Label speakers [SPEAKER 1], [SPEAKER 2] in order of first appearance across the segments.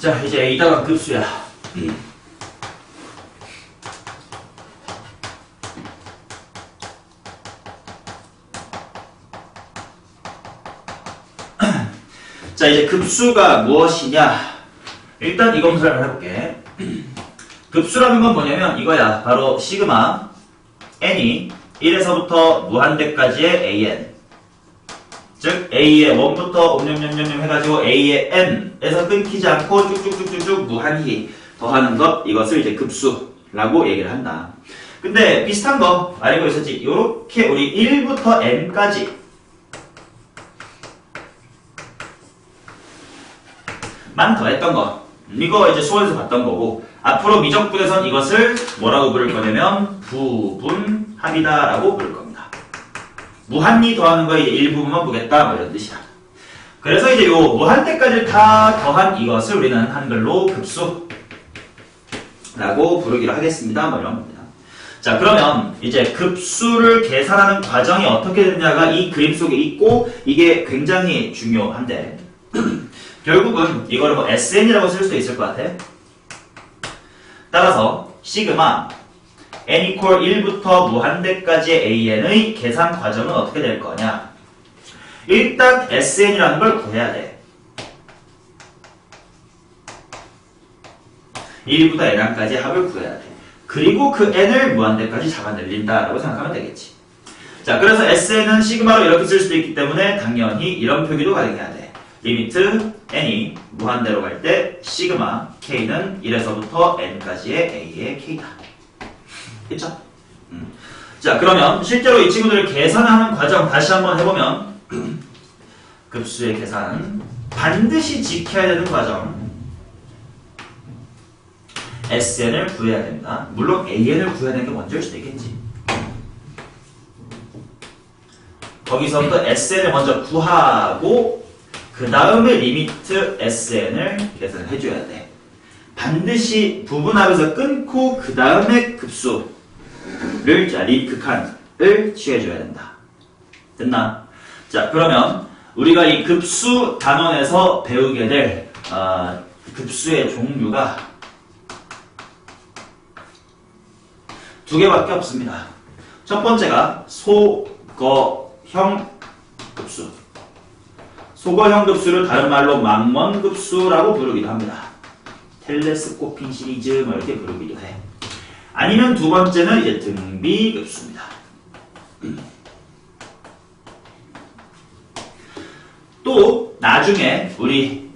[SPEAKER 1] 자, 이제 이따가 급수야. 자, 이제 급수가 무엇이냐? 일단 이거 검사를 해볼게. 급수라는 건 뭐냐면 이거야. 바로 시그마 n이 1에서부터 무한대까지의 an. 즉 a의 1부터 옴뇸뇸뇸뇸 해가지고 a의 n에서 끊기지 않고 쭉쭉쭉쭉쭉 무한히 더하는 것, 이것을 이제 급수라고 얘기를 한다. 근데 비슷한 거 알고 있었지? 요렇게 우리 1부터 n까지 만 더했던 거, 이거 이제 수원에서 봤던 거고, 앞으로 미적분에선 이것을 뭐라고 부를 거냐면 부분합이다라고 부를 겁니다. 무한히 더하는 거 이제 일부분만 보겠다, 뭐 이런 뜻이야. 그래서 이제 요 무한대까지 다 더한 이것을 우리는 한글로 급수라고 부르기로 하겠습니다, 뭐 이런 겁니다. 자, 그러면 이제 급수를 계산하는 과정이 어떻게 되느냐가 이 그림 속에 있고, 이게 굉장히 중요한데 결국은 이거를 뭐 SN이라고 쓸 수도 있을 것 같아. 따라서 시그마 n equal 1부터 무한대까지의 an의 계산 과정은 어떻게 될 거냐? 일단 SN이라는 걸 구해야 돼. 1부터 n까지 합을 구해야 돼. 그리고 그 n을 무한대까지 잡아 늘린다라고 생각하면 되겠지. 자, 그래서 SN은 시그마로 이렇게 쓸 수도 있기 때문에 당연히 이런 표기도 가능해야 돼. 리미트 n이 무한대로 갈 때 시그마 k는 1에서부터 n까지의 a의 k다. 그쵸? 자, 그러면 실제로 이 친구들을 계산하는 과정 다시 한번 해보면 급수의 계산 반드시 지켜야 되는 과정, SN을 구해야 됩니다. 물론 AN을 구해야 되는 게 먼저일 수도 있겠지. 거기서부터 SN을 먼저 구하고 그 다음에 리미트 SN을 계산을 해줘야 돼. 반드시 부분합에서 끊고 그 다음에 급수를, 극한을 취해줘야 된다. 됐나? 자, 그러면 우리가 이 급수 단원에서 배우게 될 급수의 종류가 두 개밖에 없습니다. 첫 번째가 소거형 급수. 소거형 급수를 다른 말로 망원급수라고 부르기도 합니다. 텔레스코핑 시리즈 뭐 이렇게 부르기도 해. 아니면 두 번째는 이제 등비급수입니다. 또 나중에 우리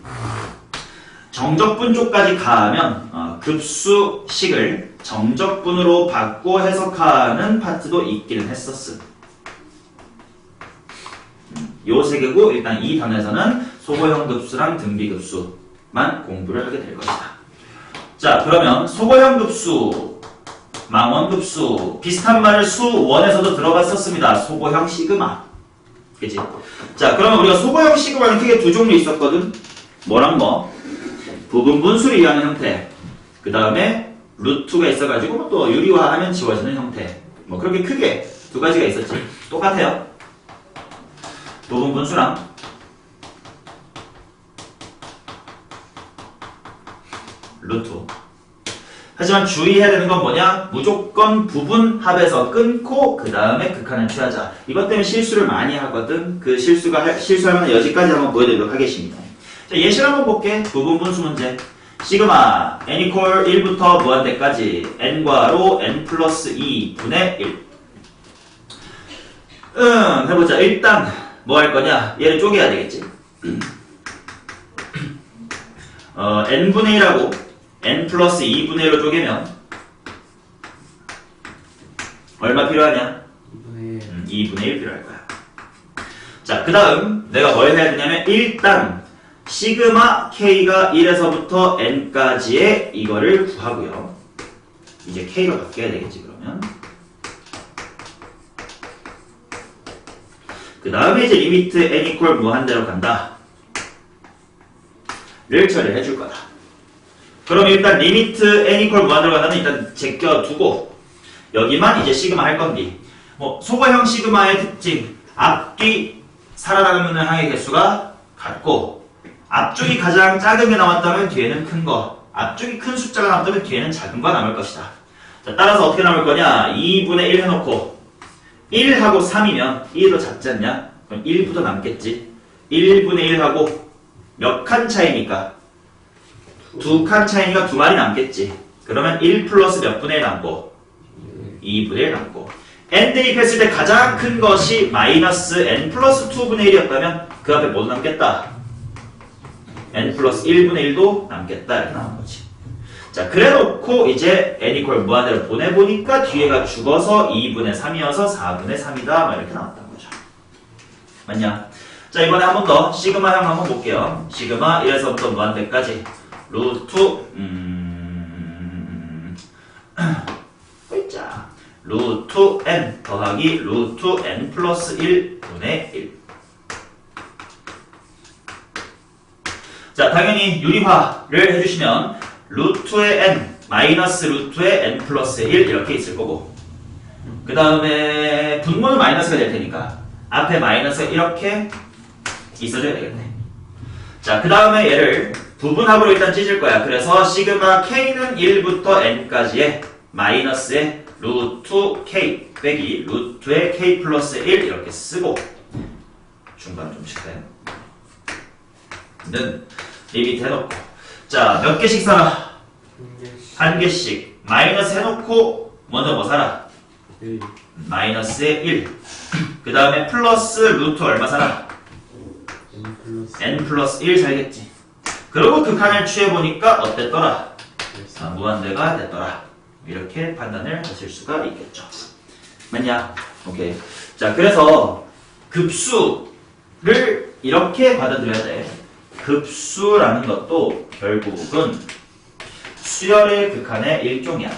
[SPEAKER 1] 정적분 쪽까지 가면 급수식을 정적분으로 바꿔 해석하는 파트도 있기는 했었음. 요 세 개고 일단 이 단에서는 소거형 급수랑 등비급수만 공부를 하게 될 것이다. 자, 그러면 소거형 급수, 망원급수 비슷한 말을 수원에서도 들어봤었습니다. 소거형 시그마. 그치? 자, 그러면 우리가 소거형 시그마는 크게 두 종류 있었거든. 뭐랑 뭐? 부분 분수를 이해하는 형태, 그 다음에 루트가 있어가지고 또 유리화하면 지워지는 형태, 뭐 그렇게 크게 두 가지가 있었지. 똑같아요. 부분 분수랑 루트. 하지만 주의해야 되는 건 뭐냐? 무조건 부분합에서 끊고 그 다음에 극한을 취하자. 이것 때문에 실수를 많이 하거든. 그 실수할 만한 여지까지 한번 보여드리도록 하겠습니다. 자, 예시를 한번 볼게. 부분 분수 문제. 시그마 n equal 1부터 무한대까지 n과로 n 플러스 2분의 1. 해보자. 일단 뭐 할 거냐? 얘를 쪼개야 되겠지. n분의 1하고 n 플러스 2분의 1로 쪼개면 얼마 필요하냐? 2분의 1 필요할 거야. 자, 그 다음 내가 뭘 해야 되냐면 일단 시그마 k가 1에서부터 n까지의 이거를 구하고요. 이제 k로 바뀌어야 되겠지, 그러면. 그 다음에 이제 리미트 n equal 무한대로 간다 를 처리해 줄 거다. 그럼 일단 리미트 n equal 무한대로 간다는 일단 제껴두고 여기만 이제 시그마 할 건데, 뭐 소거형 시그마의 특징, 앞뒤 살아나가는 항의 개수가 같고 앞쪽이 가장 작은 게 나왔다면 뒤에는 큰 거, 앞쪽이 큰 숫자가 나왔다면 뒤에는 작은 거 남을 것이다. 자, 따라서 어떻게 남을 거냐? 2분의 1 해놓고 1하고 3이면 1이 더 작지 않냐? 그럼 1부터 남겠지. 1분의 1하고 몇 칸 차이니까? 2칸 차이니까 2마리 남겠지. 그러면 1 플러스 몇 분의 1 남고? 2분의 1 남고. n 대입했을 때 가장 큰 것이 마이너스 n 플러스 2분의 1이었다면 그 앞에 뭐 남겠다? n 플러스 1분의 1도 남겠다. 이렇게 나온 거지. 자, 그래 놓고 이제 n 이퀄 무한대로 보내보니까 뒤에가 죽어서 2분의 3이어서 4분의 3이다. 막 이렇게 나왔던 거죠. 맞냐? 자, 이번에 한 번 더 시그마형 한번 볼게요. 시그마 1에서부터 무한대까지 루트 자, 루트 n 더하기 루트 n 플러스 1분의 1. 자, 당연히 유리화를 해주시면 루트의 n 마이너스 루트의 n 플러스 1 이렇게 있을 거고, 그 다음에 분모는 마이너스가 될 테니까 앞에 마이너스가 이렇게 있어줘야 되겠네. 자, 그 다음에 얘를 부분합으로 일단 찢을 거야. 그래서 시그마 k는 1부터 n까지의 마이너스의 루트 k 빼기 루트의 k 플러스 1 이렇게 쓰고, 중간을 좀 칠까요? 는 이 밑에 해놓고, 자, 몇 개씩 살아? 한 개씩. 마이너스 해놓고 먼저 뭐 살아? 마이너스의 1. 그 다음에 플러스 루트 얼마 살아? n 플러스 1 살겠지. 그리고 극한을 취해보니까 어땠더라? 무한대가 됐더라. 이렇게 판단을 하실 수가 있겠죠. 맞냐? 오케이. 자, 그래서 급수를 이렇게 받아들여야 돼. 급수라는 것도 결국은 수열의 극한의 일종이야.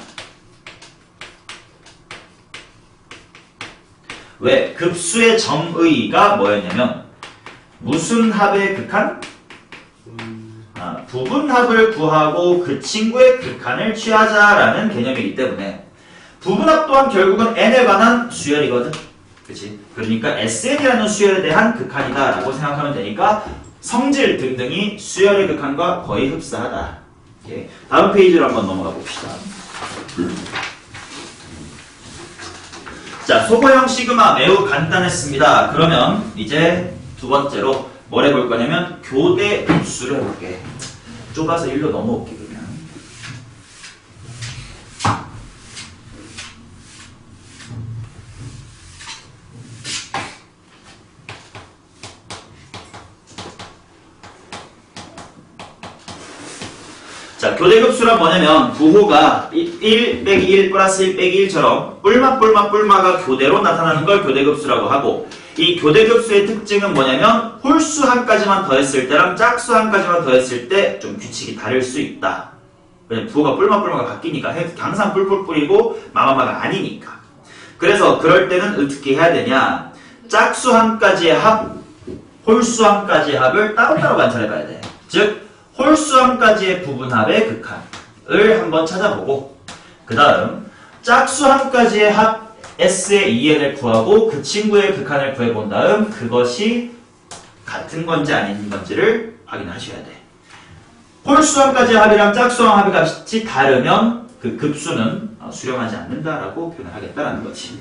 [SPEAKER 1] 왜? 급수의 정의가 뭐였냐면 무슨 합의 극한? 부분합을 구하고 그 친구의 극한을 취하자라는 개념이기 때문에 부분합 또한 결국은 n에 관한 수열이거든. 그치? 그러니까 SN이라는 수열에 대한 극한이다 라고 생각하면 되니까 성질 등등이 수열의 극한과 거의 흡사하다. 오케이. 다음 페이지로 한번 넘어가 봅시다. 자, 소거형 시그마 매우 간단했습니다. 그러면 이제 두 번째로 뭘 해볼 거냐면 교대 급수를 해볼게. 좁아서 1로 넘어올게 그냥. 자, 교대급수란 뭐냐면 부호가 1 빼기 1 플러스 1 빼기 1처럼 뿔마가 교대로 나타나는 걸 교대급수라고 하고, 이 교대급수의 특징은 뭐냐면 홀수 한 가지만 더했을 때랑 짝수 한 가지만 더했을 때 좀 규칙이 다를 수 있다. 왜냐면 부호가 뿔마가 바뀌니까 항상 뿔뿔뿔이고 마마가 아니니까. 그래서 그럴 때는 어떻게 해야 되냐? 짝수 한 가지의 합, 홀수 한 가지의 합을 따로따로 관찰해 봐야 돼. 즉 홀수 한 가지의 부분합의 극한을 한번 찾아보고, 그 다음 짝수 한 가지의 합 S의 2n을 구하고 그 친구의 극한을 구해본 다음 그것이 같은 건지 아닌 건지를 확인하셔야 돼. 홀수 한 가지의 합이랑 짝수 한 합의 값이 다르면 그 급수는 수렴하지 않는다라고 표현을 하겠다라는 거지.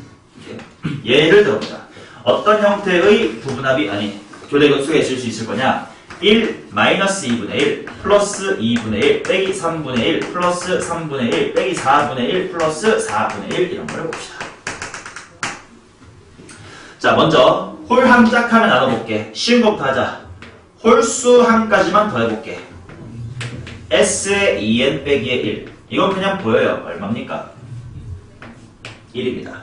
[SPEAKER 1] 예를 들어보자. 어떤 형태의 부분합이 교대급수가 있을 수 있을 거냐? 1 마이너스 2분의 1 플러스 2분의 1 빼기 3분의 1 플러스 3분의 1 빼기 4분의 1 플러스 4분의 1 이런 걸 봅시다. 자, 먼저 홀 한 짝하면 나눠볼게. 쉬운 것부터 하자. 홀수 한 가지만 더해볼게. S의 2n 빼기의 1. 이건 그냥 보여요. 얼마입니까? 1입니다.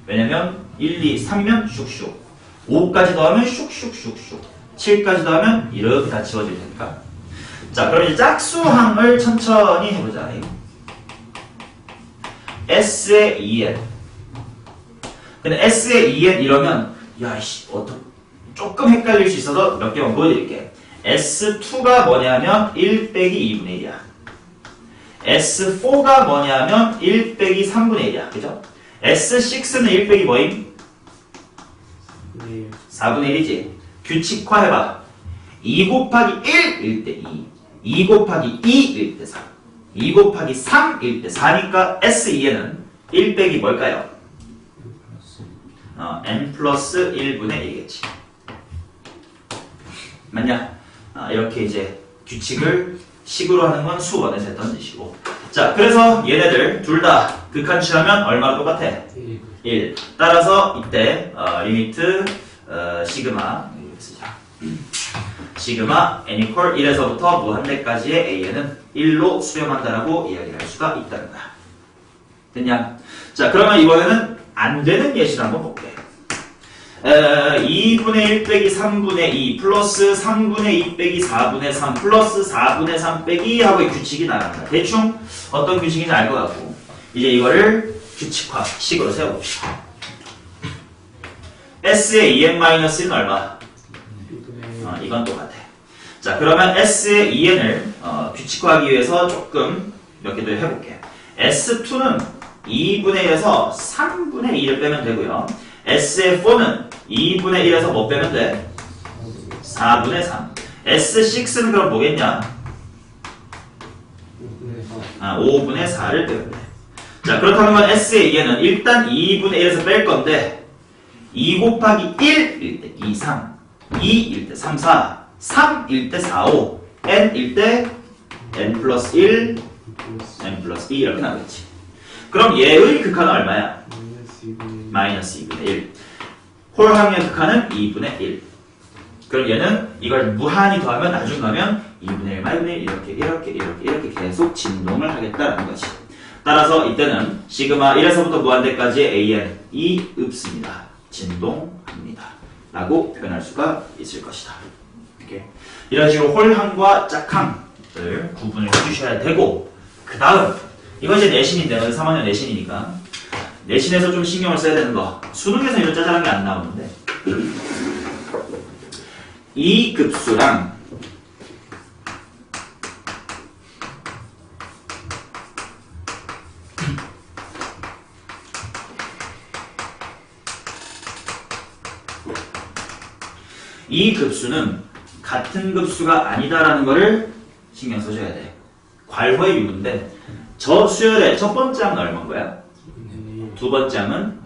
[SPEAKER 1] 왜냐면 1, 2, 3이면 슉슉, 5까지 더하면 슉슉슉슉, 7까지 더하면 이렇게 다 지워질 테니까. 자, 그럼 이제 짝수항을 천천히 해보자. S의 2n. 근데 S의 2n 이러면 야이씨 조금 헷갈릴 수 있어서 몇 개만 보여드릴게. S2가 뭐냐면 1 빼기 2분의 1이야. S4가 뭐냐면 1 빼기 3분의 1이야. 그죠? S6는 1 빼기 뭐임? 4분의 1이지. 규칙화 해봐. 2 곱하기 1일 때 2 곱하기 2일 때 3 2 곱하기 3일 때 4니까 S2에는 1 빼기 뭘까요? n 플러스 1분의 1이겠지. 맞냐? 이렇게 이제 규칙을 식으로 하는 건 수원에서 했던 짓이고. 자, 그래서 얘네들 둘 다 극한 취하면 얼마나 똑같아? 1. 따라서 이때 리미트 시그마 이렇게 쓰자. 시그마 n equal 1에서부터 무한대까지의 a는 1로 수렴한다라고 이야기를 할 수가 있다는 거야. 됐냐? 자, 그러면 이번에는 안 되는 예시를 한번 볼게. 2분의 1 빼기 3분의 2 플러스 3분의 2 빼기 4분의 3 플러스 4분의 3 빼기 하고 규칙이 나간다. 대충 어떤 규칙인지 알 것 같고 이제 이거를 규칙화 식으로 세워봅시다. S의 2n-1은 얼마? 이건 똑같아. 자, 그러면 S의 2n을 규칙화하기 위해서 조금 몇 개 더 해볼게. S2는 2분의 1에서 3분의 2를 빼면 되고요. S의 4는 2분의 1에서 뭐 빼면 돼? 4분의 3. S6는 그럼 뭐겠냐? 5분의 4를 빼면 돼. 자, 그렇다면 S의 2n은 일단 2분의 1에서 뺄 건데 2 곱하기 1일 때 2, 3 2일 때 3, 4 3일 때 4, 5 n일 때 n 플러스 1 n 플러스 2 이렇게 나오겠지. 그럼 얘의 극한은 얼마야? 마이너스 2분의 1. 홀항의 극한은 2분의 1. 그럼 얘는 이걸 무한히 더하면 나중 가면 2분의 1, 마이분의 1 이렇게 계속 진동을 하겠다는 거지. 따라서 이때는 시그마 1에서부터 무한대까지의 an이 없습니다. 진동합니다. 라고 표현할 수가 있을 것이다. 이렇게. 이런 식으로 홀항과 짝항을 구분을 해주셔야 되고, 그 다음 이건 이제 내신인데 3학년 내신이니까 내신에서 좀 신경을 써야 되는 거. 수능에서 이런 짜잘한 게 안 나오는데 이 급수랑 이 급수는 같은 급수가 아니다라는 거를 신경 써줘야 돼. 괄호의 유무인데 저 수열의 첫 번째 항은 얼마인 거야? 두 번째 항은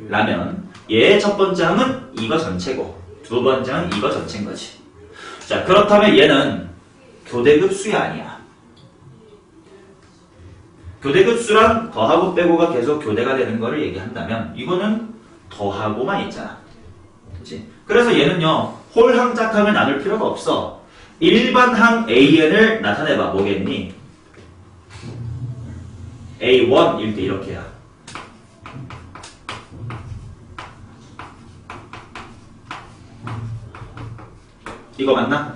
[SPEAKER 1] 라면. 얘의 첫 번째 항은 이거 전체고 두 번째 항은 이거 전체인 거지. 자, 그렇다면 얘는 교대급수가 아니야. 교대급수랑 더하고 빼고가 계속 교대가 되는 거를 얘기한다면 이거는 더하고만 있잖아. 그치? 그래서 얘는요 홀항 짝항을 나눌 필요가 없어. 일반 항 an을 나타내봐. 뭐겠니? a1일 때 이렇게 해야. 이거 맞나?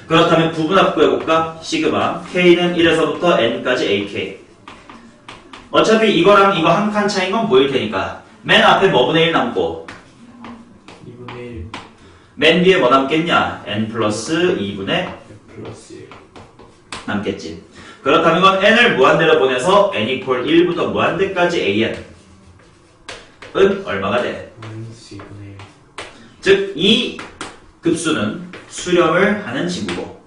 [SPEAKER 1] 그렇다면 부분합 구해볼까? 시그마 k는 1에서부터 n까지 ak. 어차피 이거랑 이거 한 칸 차이인 건 뭐일 테니까 맨 앞에 뭐분의 1 남고
[SPEAKER 2] 2분의 1
[SPEAKER 1] 맨 뒤에 뭐 남겠냐? n 플러스 2분의
[SPEAKER 2] 플러스 1
[SPEAKER 1] 남겠지. 그렇다면 이건 n을 무한대로 보내서 n equal 1부터 무한대까지 an 은 얼마가 돼?
[SPEAKER 2] 마이너스 2분의 1
[SPEAKER 1] 즉 이 급수는 수렴을 하는 친구고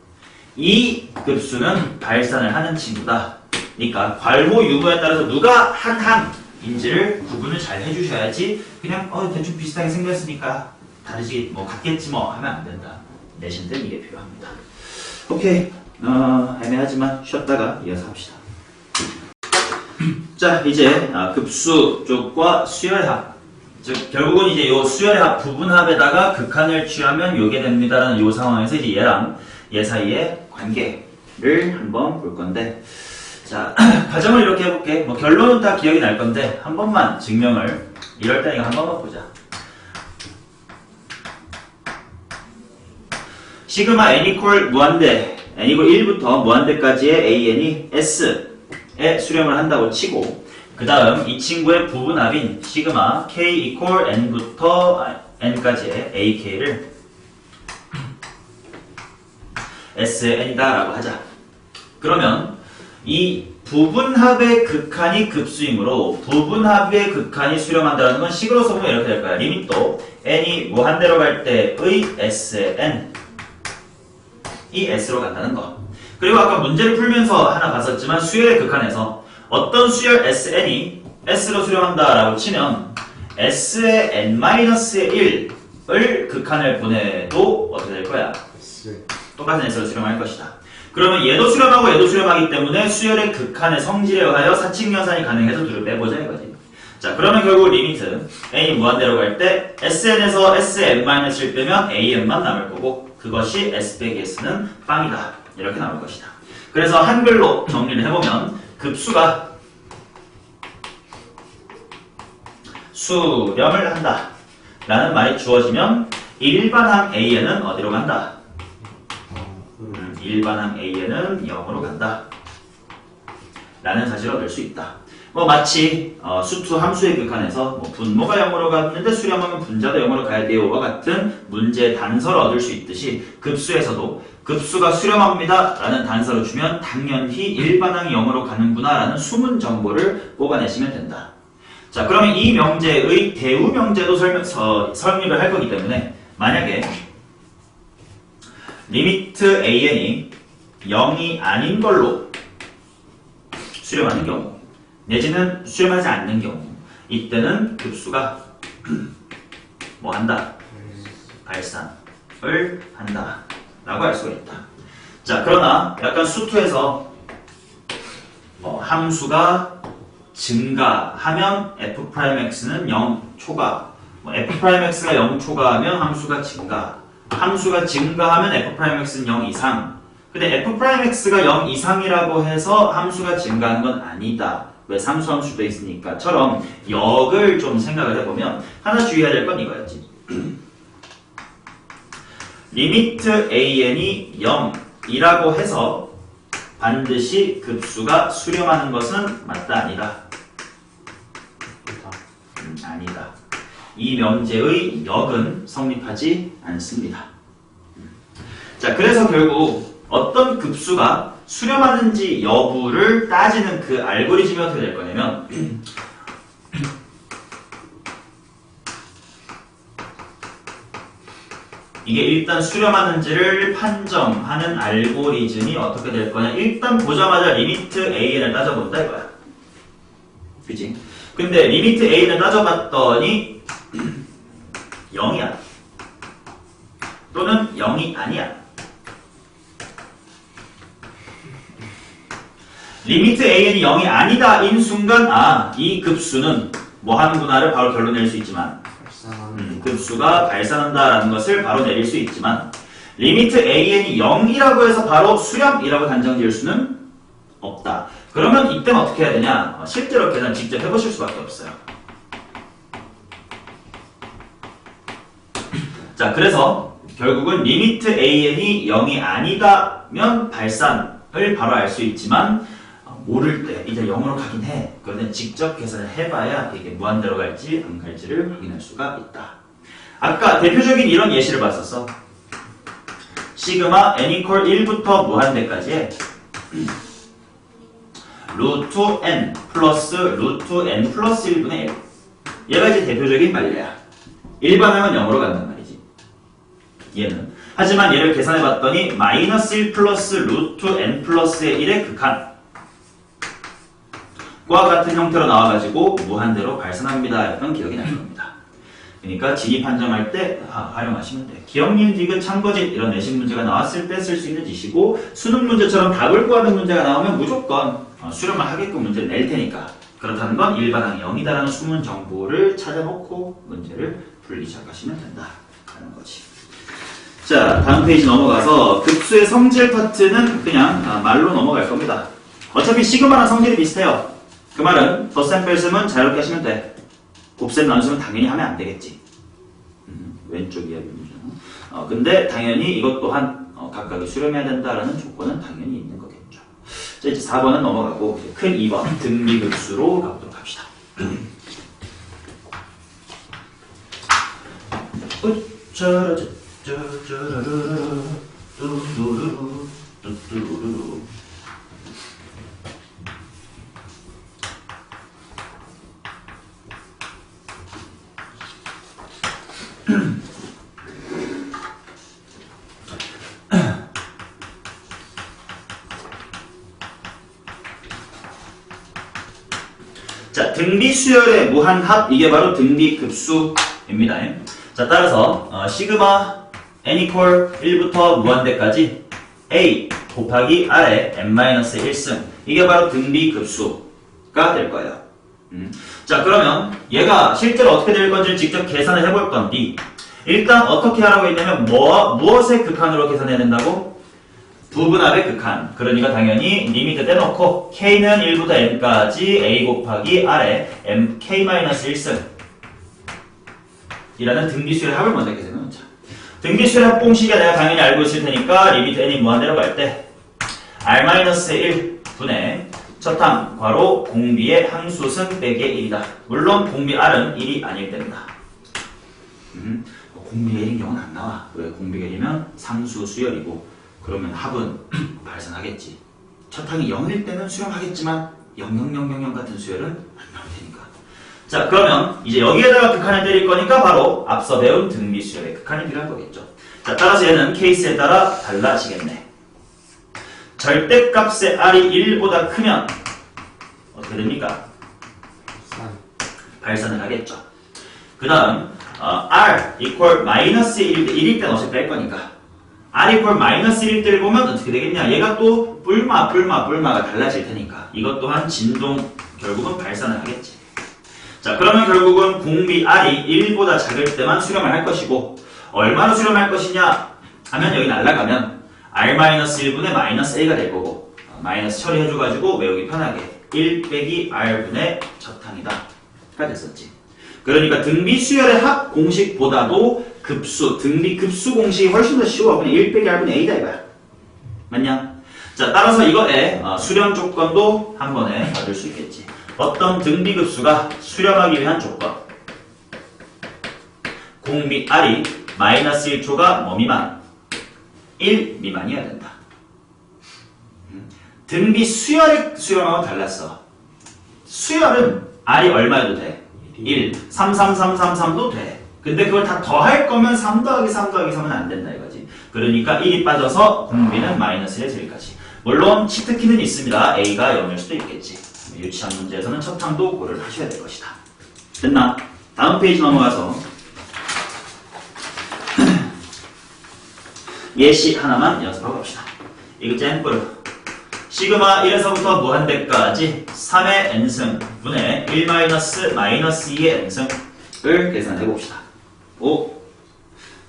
[SPEAKER 1] 이 급수는 발산을 하는 친구다. 그러니까 괄호 유무에 따라서 누가 한 항인지를 구분을 잘 해주셔야지 그냥 대충 비슷하게 생겼으니까 다르지 뭐 같겠지 뭐 하면 안 된다. 내신 때는 이게 필요합니다. 오케이. 애매하지만 쉬었다가 이어서 합시다. 자, 이제 급수 쪽과 수열합. 즉 결국은 이제 요 수열합 부분합에다가 극한을 취하면 요게 됩니다라는 요 상황에서 이제 얘랑 얘 사이의 관계를 한번 볼 건데, 자 가정을 이렇게 해볼게. 뭐 결론은 다 기억이 날 건데 한 번만 증명을 이럴 때 이거 한 번만 보자. 시그마 n equal 무한대 n equal 1부터 무한대까지의 an이 s에 수렴을 한다고 치고 그 다음 이 친구의 부분합인 시그마 k equal n부터 n까지의 ak를 s의 n이다 라고 하자. 그러면 이 부분합의 극한이 급수이므로 부분합의 극한이 수렴한다는 건 식으로 써보면 이렇게 될 거야. 리밋도 n이 무한대로 갈 때의 s의 n 이 s로 간다는 거. 그리고 아까 문제를 풀면서 하나 봤었지만 수열의 극한에서 어떤 수열 sn이 s로 수렴한다라고 치면 s의 n-의 1을 극한을 보내도 어떻게 될 거야?
[SPEAKER 2] S.
[SPEAKER 1] 똑같은 s로 수렴할 것이다. 그러면 얘도 수렴하고 얘도 수렴하기 때문에 수열의 극한의 성질에 의하여 사칙연산이 가능해서 둘을 빼보자 이거지. 자, 그러면 결국 리미트 n이 무한대로 갈 때 sn에서 sn-을 빼면 an만 남을 거고 그것이 s 빼기 s는 빵이다. 이렇게 나올 것이다. 그래서 한글로 정리를 해보면 급수가 수렴을 한다 라는 말이 주어지면 일반항 an은 어디로 간다? 일반항 an은 0으로 간다 라는 사실을 얻을 수 있다. 뭐 마치 수투 함수의 극한에서 뭐 분모가 0으로 갔는데 수렴하면 분자도 0으로 가야 돼요와 같은 문제 단서를 얻을 수 있듯이 급수에서도 급수가 수렴합니다 라는 단서를 주면 당연히 일반항 0으로 가는구나 라는 숨은 정보를 뽑아내시면 된다. 자, 그러면 이 명제의 대우 명제도 설립을 할 거기 때문에 만약에 리미트 an이 0이 아닌 걸로 수렴하는 경우 내지는 수렴하지 않는 경우 이때는 급수가 뭐 한다? 발산을 한다 라고 할 수가 있다. 자, 그러나 약간 수투에서 함수가 증가하면 f'x는 0 초과 f'x가 0 초과하면 함수가 증가 함수가 증가하면 f'x는 0 이상 근데 f'x가 0 이상이라고 해서 함수가 증가하는 건 아니다. 왜 삼수함수도 있으니까 처럼 역을 좀 생각을 해보면 하나 주의해야 될 건 이거였지. 리미트 an이 0이라고 해서 반드시 급수가 수렴하는 것은 맞다 아니다? 아니다. 이 명제의 역은 성립하지 않습니다. 자, 그래서 결국 어떤 급수가 수렴하는지 여부를 따지는 그 알고리즘이 어떻게 될 거냐면 이게 일단 수렴하는지를 판정하는 알고리즘이 어떻게 될 거냐. 일단 보자마자 리미트 an을 따져본다 이거야. 그치? 근데 리미트 an을 따져봤더니 0이야. 또는 0이 아니야. 리미트 an이 0이 아니다 인 순간 이 급수는 뭐 하는구나를 바로 결론 낼 수 있지만 급수가 발산한다라는 것을 바로 내릴 수 있지만 리미트 an이 0이라고 해서 바로 수렴이라고 단정 지을 수는 없다. 그러면 이때는 어떻게 해야 되냐? 실제로 계산 직접 해보실 수밖에 없어요. 자, 그래서 결국은 리미트 an이 0이 아니다면 발산을 바로 알 수 있지만 모를 때 이제 0으로 가긴 해. 그런데 직접 계산을 해봐야 이게 무한대로 갈지 안 갈지를 확인할 수가 있다. 아까 대표적인 이런 예시를 봤었어. 시그마 n equal 1부터 무한대까지의 루트 n 플러스 루트 n 플러스 1분의 1. 얘가 이제 대표적인 말이야. 일반항은 0으로 간단 말이지. 얘는. 하지만 얘를 계산해봤더니 마이너스 1 플러스 루트 n 플러스의 1의 극한 과 같은 형태로 나와가지고 무한대로 발산합니다 했던 기억이 날 겁니다. 그러니까 진입 판정할 때 활용하시면 돼. 기억, 니은, 디귿, 참거짓 이런 내신 문제가 나왔을 때 쓸 수 있는 지시고 수능 문제처럼 답을 구하는 문제가 나오면 무조건 수렴을 하게끔 문제를 낼 테니까 그렇다는 건 일반항 0이다라는 숨은 정보를 찾아놓고 문제를 풀기 시작하시면 된다 하는 거지. 자, 다음 페이지 넘어가서 급수의 성질 파트는 그냥 말로 넘어갈 겁니다. 어차피 시그마랑 성질이 비슷해요. 그 말은 덧셈 뺄셈은 자유롭게 하시면 돼. 곱셈 나눗셈은 당연히 하면 안 되겠지. 왼쪽 이야기입니다. 근데 당연히 이것 또한 각각이 수렴해야 된다라는 조건은 당연히 있는 거겠죠. 자, 이제 4번은 넘어가고 큰 2번 등비급수로 가보도록 합시다. 자, 등비 수열의 무한합, 이게 바로 등비 급수입니다. 자, 따라서 시그마 n equal 1부터 무한대까지 a 곱하기 r의 n-1승, 이게 바로 등비 급수가 될 거예요. 자, 그러면 얘가 실제로 어떻게 될 건지 직접 계산을 해볼 건데, 일단 어떻게 하라고 했냐면 무엇의 극한으로 계산해야 된다고? 부분합의 극한. 그러니까 당연히 리미트 떼놓고 k는 1부터 n까지 a 곱하기 r의 k-1승 이라는 등비수열의 합을 먼저 계산해놓자. 등비수열의 합 공식이 내가 당연히 알고 있을 테니까 리미트 n이 무한대로 갈 때 r-1 분의 첫항 괄호 공비의 항수승 빼기 1이다. 물론 공비 r은 1이 아닐 때입니다. 공비 1인 경우는 안 나와. 왜? 공비 1이면 상수 수열이고 그러면 합은 발생하겠지. 첫항이 0일 때는 수렴하겠지만 00000 같은 수열은 안 나올 테니까. 자, 그러면 이제 여기에다가 극한을 때릴 거니까 바로 앞서 배운 등비 수열의 극한이 필요한 거겠죠. 자, 따라서 얘는 케이스에 따라 달라지겠네. 절대값의 r이 1보다 크면 어떻게 됩니까? 발산을 하겠죠. 그 다음 r equal 마이너스 1일 땐 어차피 뺄 거니까 r equal 마이너스 1일 때를 보면 어떻게 되겠냐? 얘가 또 뿔마가 달라질 테니까 이것 또한 진동 결국은 발산을 하겠지. 자, 그러면 결국은 공비 r이 1보다 작을 때만 수렴을 할 것이고 얼마나 수렴할 것이냐 하면 여기 날아가면 r-1분의 마이너스 a가 될 거고 마이너스 처리해줘가지고 외우기 편하게 1 빼기 r분의 첫항이다 가 됐었지. 그러니까 등비 수열의 합 공식보다도 등비 급수 공식이 훨씬 더 쉬워. 그냥 1 빼기 r분의 a다 이거야. 맞냐? 자, 따라서 이거에 수렴 조건도 한 번에 받을 수 있겠지. 어떤 등비 급수가 수렴하기 위한 조건. 공비 r이 마이너스 1초가 뭐 미만? 1 미만이어야 된다. 등비 수열의 수렴하고 달랐어. 수열은 r이 얼마여도 돼? 1, 33333도 돼. 근데 그걸 다 더할 거면 3 더하기 3 더하기 3은 안 된다 이거지. 그러니까 1이 빠져서 공비는 마이너스 1의 제일까지. 물론 치트키는 있습니다. a가 0일 수도 있겠지. 유치한 문제에서는 첫항도 고려를 하셔야 될 것이다. 됐나? 다음 페이지 넘어가서 예시 하나만 연습하고 갑시다. example 시그마 1에서부터 무한대까지 3의 n승 분의 1 마이너스 2의 n승을 계산해 봅시다. 오,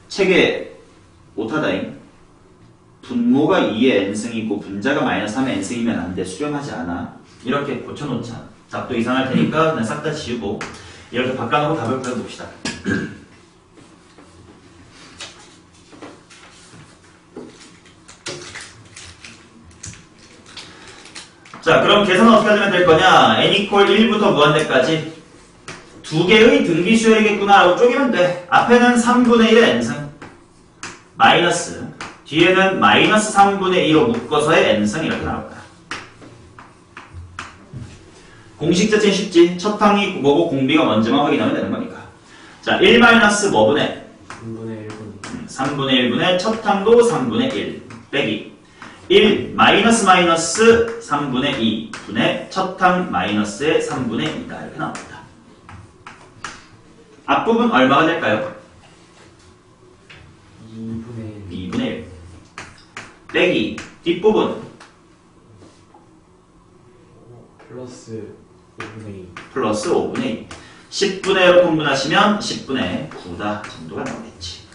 [SPEAKER 1] 책에 오타다잉. 분모가 2의 n승이고 분자가 마이너스 3의 n승이면 안 돼. 수렴하지 않아. 이렇게 고쳐놓자. 답도 이상할 테니까 그냥 싹 다 지우고 이렇게 바꿔놓고 답을 구해봅시다. 자, 그럼 계산은 어떻게 하면 될 거냐? n equal 1부터 무한대까지 두 개의 등비 수열이겠구나 라고 쪼개면 돼. 앞에는 3분의 1의 n승 마이너스 뒤에는 마이너스 3분의 2로 묶어서의 n승 이렇게 나올 거야. 공식 자체는 쉽지. 첫항이 뭐고 공비가 뭔지만 확인하면 되는 거니까. 자, 1 마이너스 뭐분의?
[SPEAKER 2] 3분의 1분.
[SPEAKER 1] 3분의 1분의 첫항도 3분의 1 빼기 1 마이너스 3분의 2 분의 첫항 마이너스의 3분의 2다 이렇게 나옵니다. 앞부분 얼마가 될까요? 2분의 1 빼기 뒷부분
[SPEAKER 2] 플러스 5분의 2.
[SPEAKER 1] 플러스 5분의 2 10분의 1로 분분하시면 10분의 9다 정도가 나오겠지.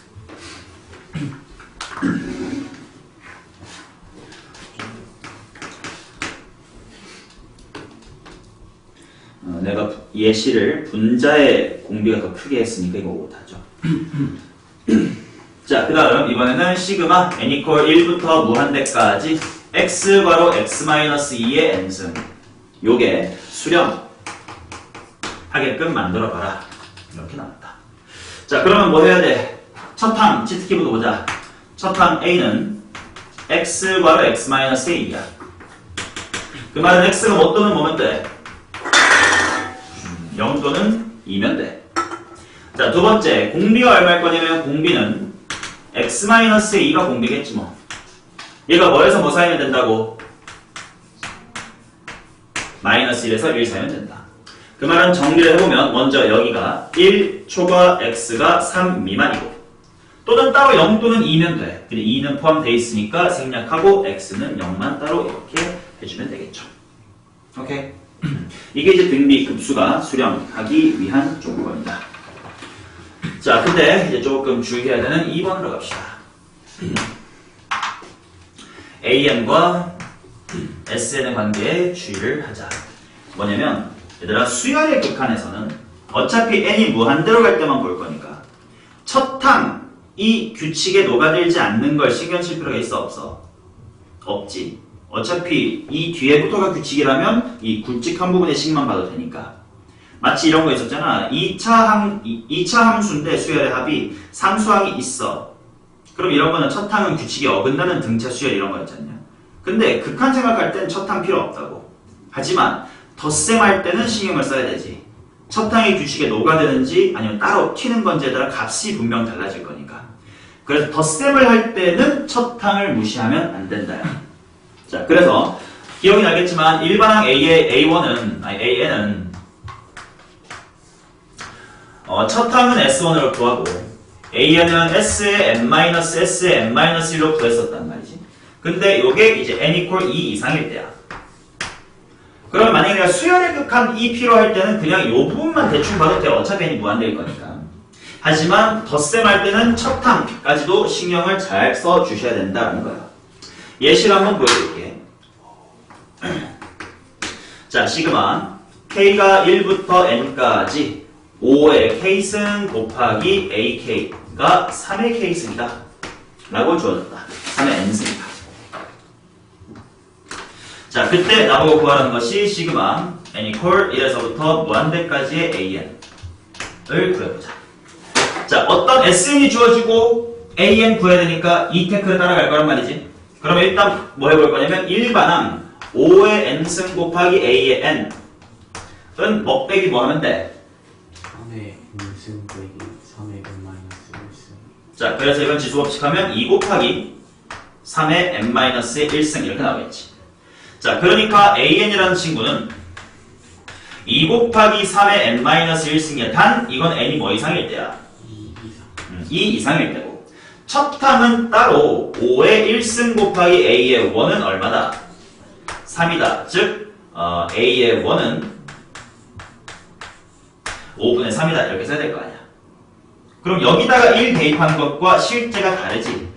[SPEAKER 1] 내가 예시를 분자의 공비가 더 크게 했으니까 이거 못하죠. 자, 그 다음 이번에는 시그마 n equal 1부터 무한대까지 x 괄호 x-2의 n승 요게 수렴 하게끔 만들어봐라 이렇게 나왔다. 자, 그러면 뭐 해야 돼? 첫항 치트키부터 보자. 첫항 a는 x 괄호 x-a야. 그 말은 x가 뭐 또는 뭐면 돼? 0 또는 2면 돼. 자, 두 번째 공비가 얼마일 거냐면 공비는 x-2가 공비겠지 뭐. 얘가 뭐에서 뭐 사이면 된다고? 마이너스 1에서 1 사이면 된다. 그 말은 정리를 해보면 먼저 여기가 1 초과 x가 3 미만이고 또는 따로 0 또는 2면 돼. 근데 2는 포함되어 있으니까 생략하고 x는 0만 따로 이렇게 해주면 되겠죠. 오케이. 이게 이제 등비 급수가 수렴하기 위한 조건이다. 자, 근데 이제 조금 주의해야 되는 2번으로 갑시다. AN과 SN의 관계에 주의를 하자. 뭐냐면 얘들아 수열의 극한에서는 어차피 n이 무한대로 갈 때만 볼 거니까 첫 항 이 규칙에 녹아들지 않는 걸 신경 쓸 필요가 있어 없어? 없지. 어차피 이 뒤에부터가 규칙이라면 이 굵직한 부분의 식만 봐도 되니까. 마치 이런 거 있었잖아. 2차 함수인데 수열의 합이 상수항이 있어. 그럼 이런 거는 첫 항은 규칙이 어긋나는 등차 수열 이런 거였잖냐. 근데 극한 생각할 땐 첫 항 필요 없다고. 하지만 덧셈 할 때는 신경을 써야 되지. 첫 항이 규칙에 녹아드는지 아니면 따로 튀는 건지에 따라 값이 분명 달라질 거니까. 그래서 덧셈을 할 때는 첫 항을 무시하면 안 된다. 자, 그래서 기억이 나겠지만 일반항 AN은 첫 항은 S1으로 구하고 AN은 S의 n-S의 n-1로 구했었단 말이지. 근데 요게 이제 n = 2 이상일 때야. 그럼 만약에 내가 수열의 극한 2 필요할 때는 그냥 요 부분만 대충 봐도 돼. 어차피 n이 무한대일 거니까. 하지만 덧셈할 때는 첫 항까지도 신경을 잘 써주셔야 된다는 거야. 예시를 한번 보여드릴게. 자, 시그마 k가 1부터 n까지 5의 k승 곱하기 ak가 3의 k승이다 라고 주어졌다. 3의 n승이다. 자, 그때 나보고 구하라는 것이 시그마 n = 1에서부터 무한대까지의 an을 구해보자. 자, 어떤 SN이 주어지고 AN 구해야 되니까 이 테크를 따라갈 거란 말이지. 그러면 일단 뭐 해볼 거냐면 일반항 5의 n승 곱하기 A의 n은 뭐 빼기 뭐 하면 돼?
[SPEAKER 2] 3의 n승 빼기 3의 n-1승.
[SPEAKER 1] 자, 그래서 이건 지수법칙하면 2 곱하기 3의 n-의 1승 이렇게 나오겠지. 자, 그러니까 AN이라는 친구는 2 곱하기 3의 n-1승이야. 단 이건 n이 뭐 이상일 때야? 2 이상일 때고 첫 항은 따로 5의 1승 곱하기 A의 1은 얼마다? 3이다. 즉 A의 1은 5분의 3이다. 이렇게 써야 될 거 아니야. 그럼 여기다가 1 대입한 것과 실제가 다르지.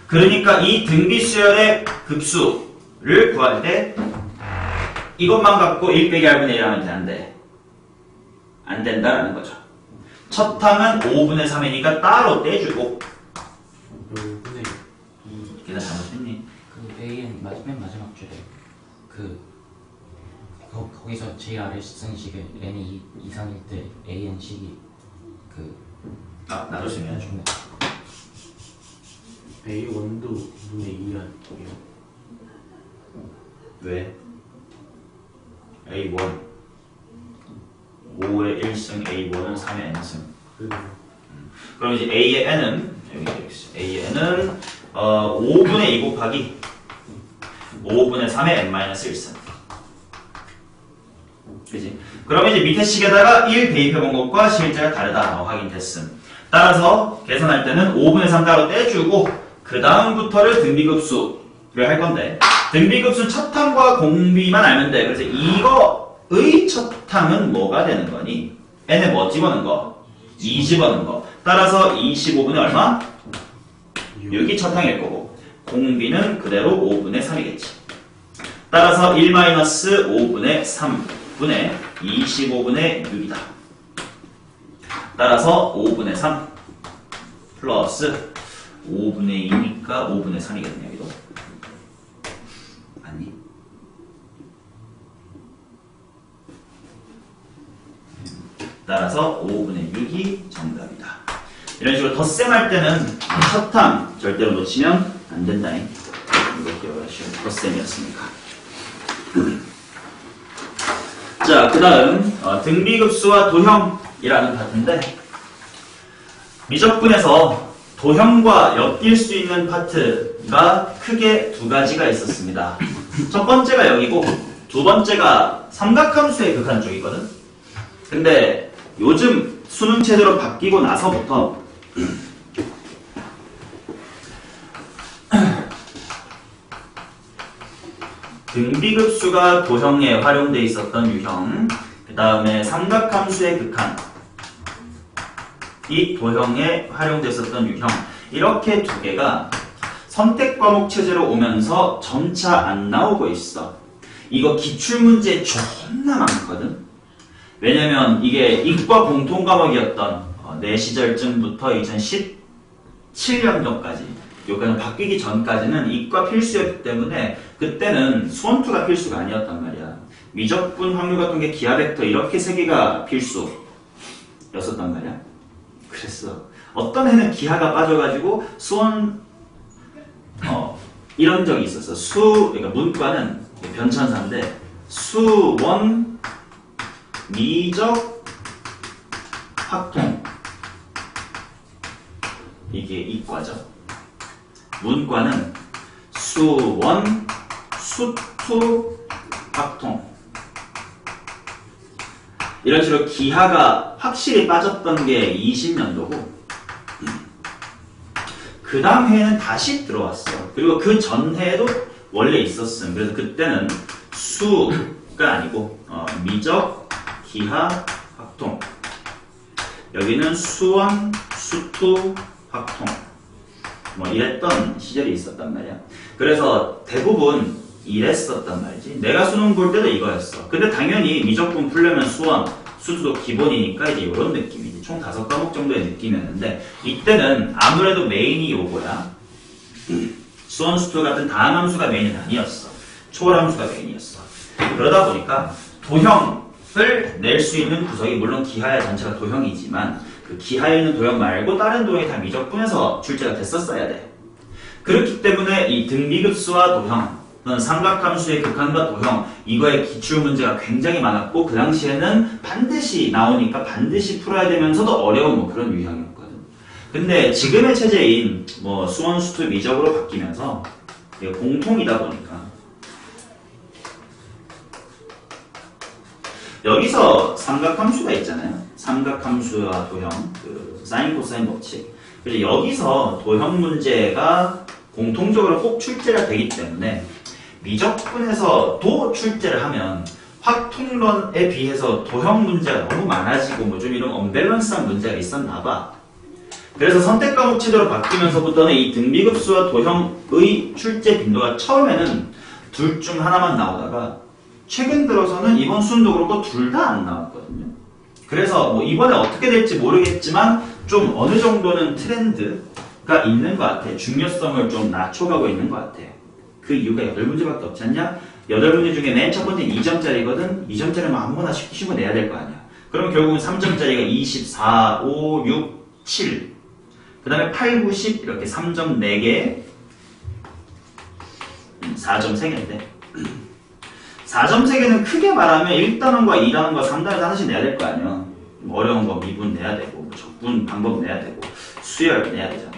[SPEAKER 1] 그러니까 이 등비수열의 급수를 구할 때 이것만 갖고 1 빼기 R분의 1 하면 되는데 안 된다라는 거죠. 첫 항은 5분의 3이니까 따로 떼주고
[SPEAKER 2] 5분의 2.
[SPEAKER 1] 계산 잘못했니?
[SPEAKER 3] 그 AN 맨 마지막 줄에 거기서 JR의 시승식을 n이 이상일 때 AN식이
[SPEAKER 1] 나도 생각해줘.
[SPEAKER 2] A1도 2분의 2란 거예요.
[SPEAKER 1] 왜? A1 5의 1승 A1은 3의 n승. 그럼 이제 A의 n은 여기 있어. A의 n은 5분의 2 곱하기 5분의 3의 n-1승. 그지? 그럼 이제 밑에 식에다가 1 대입해 본 것과 실제가 다르다 확인됐음. 따라서 계산할 때는 5분의 3 따로 떼주고 그 다음부터를 등비급수를 할 건데 등비급수 첫 항과 공비만 알면 돼. 그래서 이거의 첫 항은 뭐가 되는 거니? n에 뭐 집어넣은 거? 2 집어넣은 거. 따라서 25분의 얼마? 6이 첫 항일 거고 공비는 그대로 5분의 3이겠지. 따라서 1-5분의 3분의 25분의 6이다. 따라서 5분의 3 플러스 5분의 2니까 5분의 3이거든요. 여기도 맞니? 따라서 5분의 6이 정답이다. 이런 식으로 덧셈할 때는 첫 항 절대로 놓치면 안 된다잉. 이거 기억하시오. 덧셈이었으니까. 자, 그 다음 등비급수와 도형이라는 파트인데 미적분에서 도형과 엮일 수 있는 파트가 크게 두 가지가 있었습니다. 첫 번째가 여기고 두 번째가 삼각함수의 극한 쪽이거든. 근데 요즘 수능 체제로 바뀌고 나서부터 등비급수가 도형에 활용돼 있었던 유형, 그 다음에 삼각함수의 극한, 이 도형에 활용됐었던 유형, 이렇게 두 개가 선택 과목 체제로 오면서 점차 안 나오고 있어. 이거 기출문제 존나 많거든. 왜냐면 이게 이과 공통 과목이었던 내 시절쯤부터 2017년도까지, 여기까지 바뀌기 전까지는 이과 필수였기 때문에 그때는 수원2가 필수가 아니었단 말이야. 미적분, 확률 같은 게 기하 벡터 이렇게 세 개가 필수였었단 말이야. 그랬어. 어떤 해는 기하가 빠져가지고 수원 이런 적이 있었어. 그러니까 문과는 변천사인데 수원, 미적, 확통 이게 이과죠. 문과는 수원, 수투, 확통 이런 식으로 기하가 확실히 빠졌던 게 20년도고 그 다음 해에는 다시 들어왔어. 그리고 그 전해에도 원래 있었음. 그래서 그때는 수가 아니고 미적, 기하, 확통. 여기는 수원, 수투, 확통. 뭐 이랬던 시절이 있었단 말이야. 그래서 대부분 이랬었단 말이지. 내가 수능 볼 때도 이거였어. 근데 당연히 미적분 풀려면 수원, 수투도 기본이니까 이제 이런 느낌이지. 총 5과목 정도의 느낌이었는데 이때는 아무래도 메인이 요거야. 수원, 수투 같은 다항함수가 메인은 아니었어. 초월함수가 메인이었어. 그러다 보니까 도형을 낼 수 있는 구석이 물론 기하의 전체가 도형이지만 그 기하에 있는 도형 말고 다른 도형이 다 미적분에서 출제가 됐었어야 돼. 그렇기 때문에 이 등비급수와 도형 또는 삼각함수의 극한과 도형 이거의 기출문제가 굉장히 많았고 그 당시에는 반드시 나오니까 반드시 풀어야 되면서도 어려운 뭐 그런 유형이었거든. 근데 지금의 체제인 뭐 수원, 수투, 미적으로 바뀌면서 이게 공통이다 보니까 여기서 삼각함수가 있잖아요. 삼각함수와 도형, 그 사인, 코사인 법칙. 그래서 여기서 도형 문제가 공통적으로 꼭 출제가 되기 때문에 미적분에서 출제를 하면 확통론에 비해서 도형 문제가 너무 많아지고 뭐 좀 이런 언밸런스한 문제가 있었나 봐. 그래서 선택 과목 체제로 바뀌면서부터는 이 등비급수와 도형의 출제 빈도가 처음에는 둘 중 하나만 나오다가 최근 들어서는 이번 수능도 그렇고 둘 다 안 나왔거든요. 그래서 뭐 이번에 어떻게 될지 모르겠지만 좀 어느 정도는 트렌드가 있는 것 같아. 중요성을 좀 낮춰가고 있는 것 같아. 그 이유가 8문제밖에 없지 않냐? 8문제 중에 맨 첫 번째는 2점짜리거든? 2점짜리면 아무거나 쉽게 내야 될 거 아니야. 그럼 결국은 3점짜리가 24, 5, 6, 7. 그 다음에 8, 9, 10 이렇게 3점 4개. 4점 3개인데. 4점 3개는 크게 말하면 1단원과 2단원과 3단원에서 하나씩 내야 될 거 아니야. 어려운 거 미분 내야 되고, 적분 방법 내야 되고, 수열 내야 되잖아.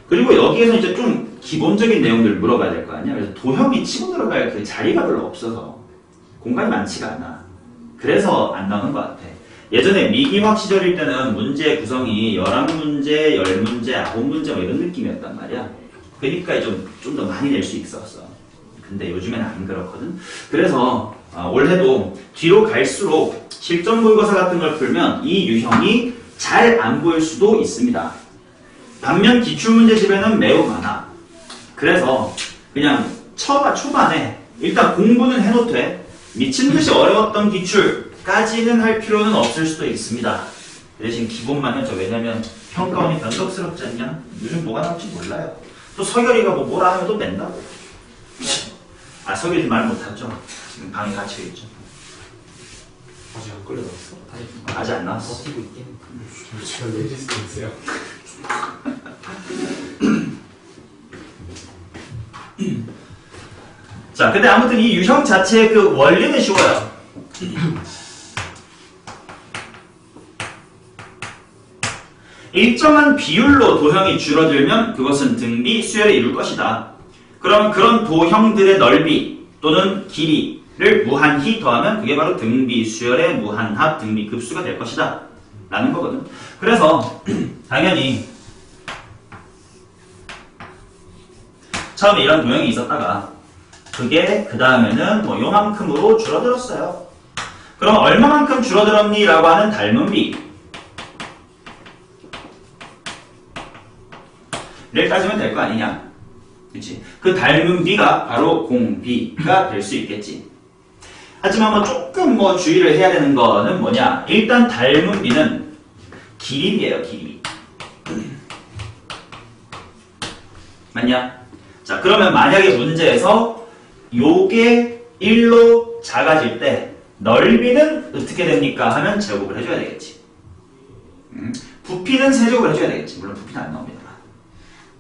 [SPEAKER 1] 그리고 여기에서 이제 좀 기본적인 내용들을 물어봐야 될 거 아니야. 그래서 도형이 치고 들어갈 그 자리가 별로 없어서 공간이 많지가 않아. 그래서 안 나오는 것 같아. 예전에 미기학 시절일 때는 문제 구성이 11문제, 10문제, 9문제 뭐 이런 느낌이었단 말이야. 그러니까 좀 더 많이 낼 수 있었어. 근데 요즘에는 안 그렇거든. 그래서 올해도 뒤로 갈수록 실전 모의고사 같은 걸 풀면 이 유형이 잘 안 보일 수도 있습니다. 반면 기출문제집에는 매우 많아. 그래서 그냥 초반에 일단 공부는 해놓되 미친듯이 어려웠던 기출까지는 할 필요는 없을 수도 있습니다. 대신 기본만 해줘. 왜냐면 평가원이 변덕스럽지 않냐? 요즘 뭐가 나올지 몰라요. 또 서결이가 뭐라 하면 또 낸다고. 서결이 말 못하죠. 지금 방에 갇혀있죠.
[SPEAKER 2] 아직 안 끌려나왔어?
[SPEAKER 1] 아직 안 나왔어.
[SPEAKER 3] 버티고 있긴.
[SPEAKER 2] 제가 내릴 수도 있어요.
[SPEAKER 1] 자, 근데 아무튼 이 유형 자체의 그 원리는 쉬워요. 일정한 비율로 도형이 줄어들면 그것은 등비, 수열을 이룰 것이다. 그럼 그런 도형들의 넓이 또는 길이 를 무한히 더하면 그게 바로 등비 수열의 무한합 등비 급수가 될 것이다 라는 거거든. 그래서 당연히 처음에 이런 도형이 있었다가 그게 그 다음에는 뭐 요만큼으로 줄어들었어요. 그럼 얼마만큼 줄어들었니? 라고 하는 닮은비를 따지면 될 거 아니냐. 그치? 그 닮은비가 바로 공비가 될 수 있겠지. 하지만 뭐 조금 뭐 주의를 해야 되는 거는 뭐냐. 일단 닮은비는 기립이에요, 기립. 맞냐? 자, 그러면 만약에 문제에서 요게 1로 작아질 때 넓이는 어떻게 됩니까? 하면 제곱을 해줘야 되겠지. 부피는 세제곱을 해줘야 되겠지. 물론 부피는 안 나옵니다.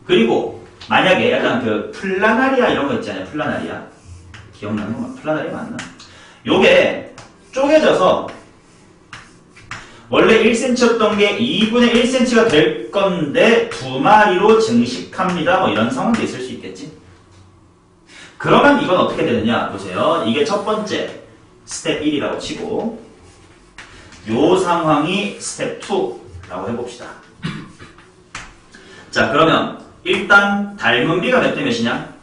[SPEAKER 1] 그리고 만약에 약간 그 플라나리아 이런 거 있잖아요. 플라나리아. 기억나는 거 플라나리아 맞나? 요게 쪼개져서 원래 1cm였던 게 2분의 1cm가 될 건데 2마리로 증식합니다. 뭐 이런 상황도 있을 수 있겠지. 그러면 이건 어떻게 되느냐 보세요. 이게 첫 번째 스텝 1이라고 치고 요 상황이 스텝 2라고 해봅시다. 자, 그러면 일단 닮은비가 몇 대 몇이냐?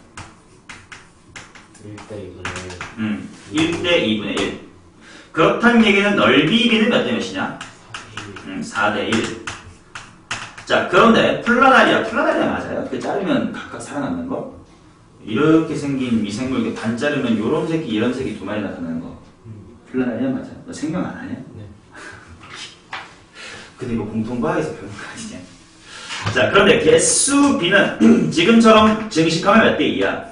[SPEAKER 2] 1대 2분의
[SPEAKER 1] 1대 2분의 1. 그렇다는 얘기는 넓이비는 몇 대 몇이냐? 4대 1. 자, 그런데 플라나리아 맞아요? 그 자르면 각각 살아남는 거? 이렇게 생긴 미생물 이렇게 반 자르면 요런 새끼 이런 새끼 2마리 나타나는 거. 플라나리아 맞아요? 너 생명 안 하냐?
[SPEAKER 3] 네.
[SPEAKER 1] 근데 이거 공통과학에서 배우는 거 아니냐? 자, 그런데 개수 B는 지금처럼 증식하면 몇 대 2야?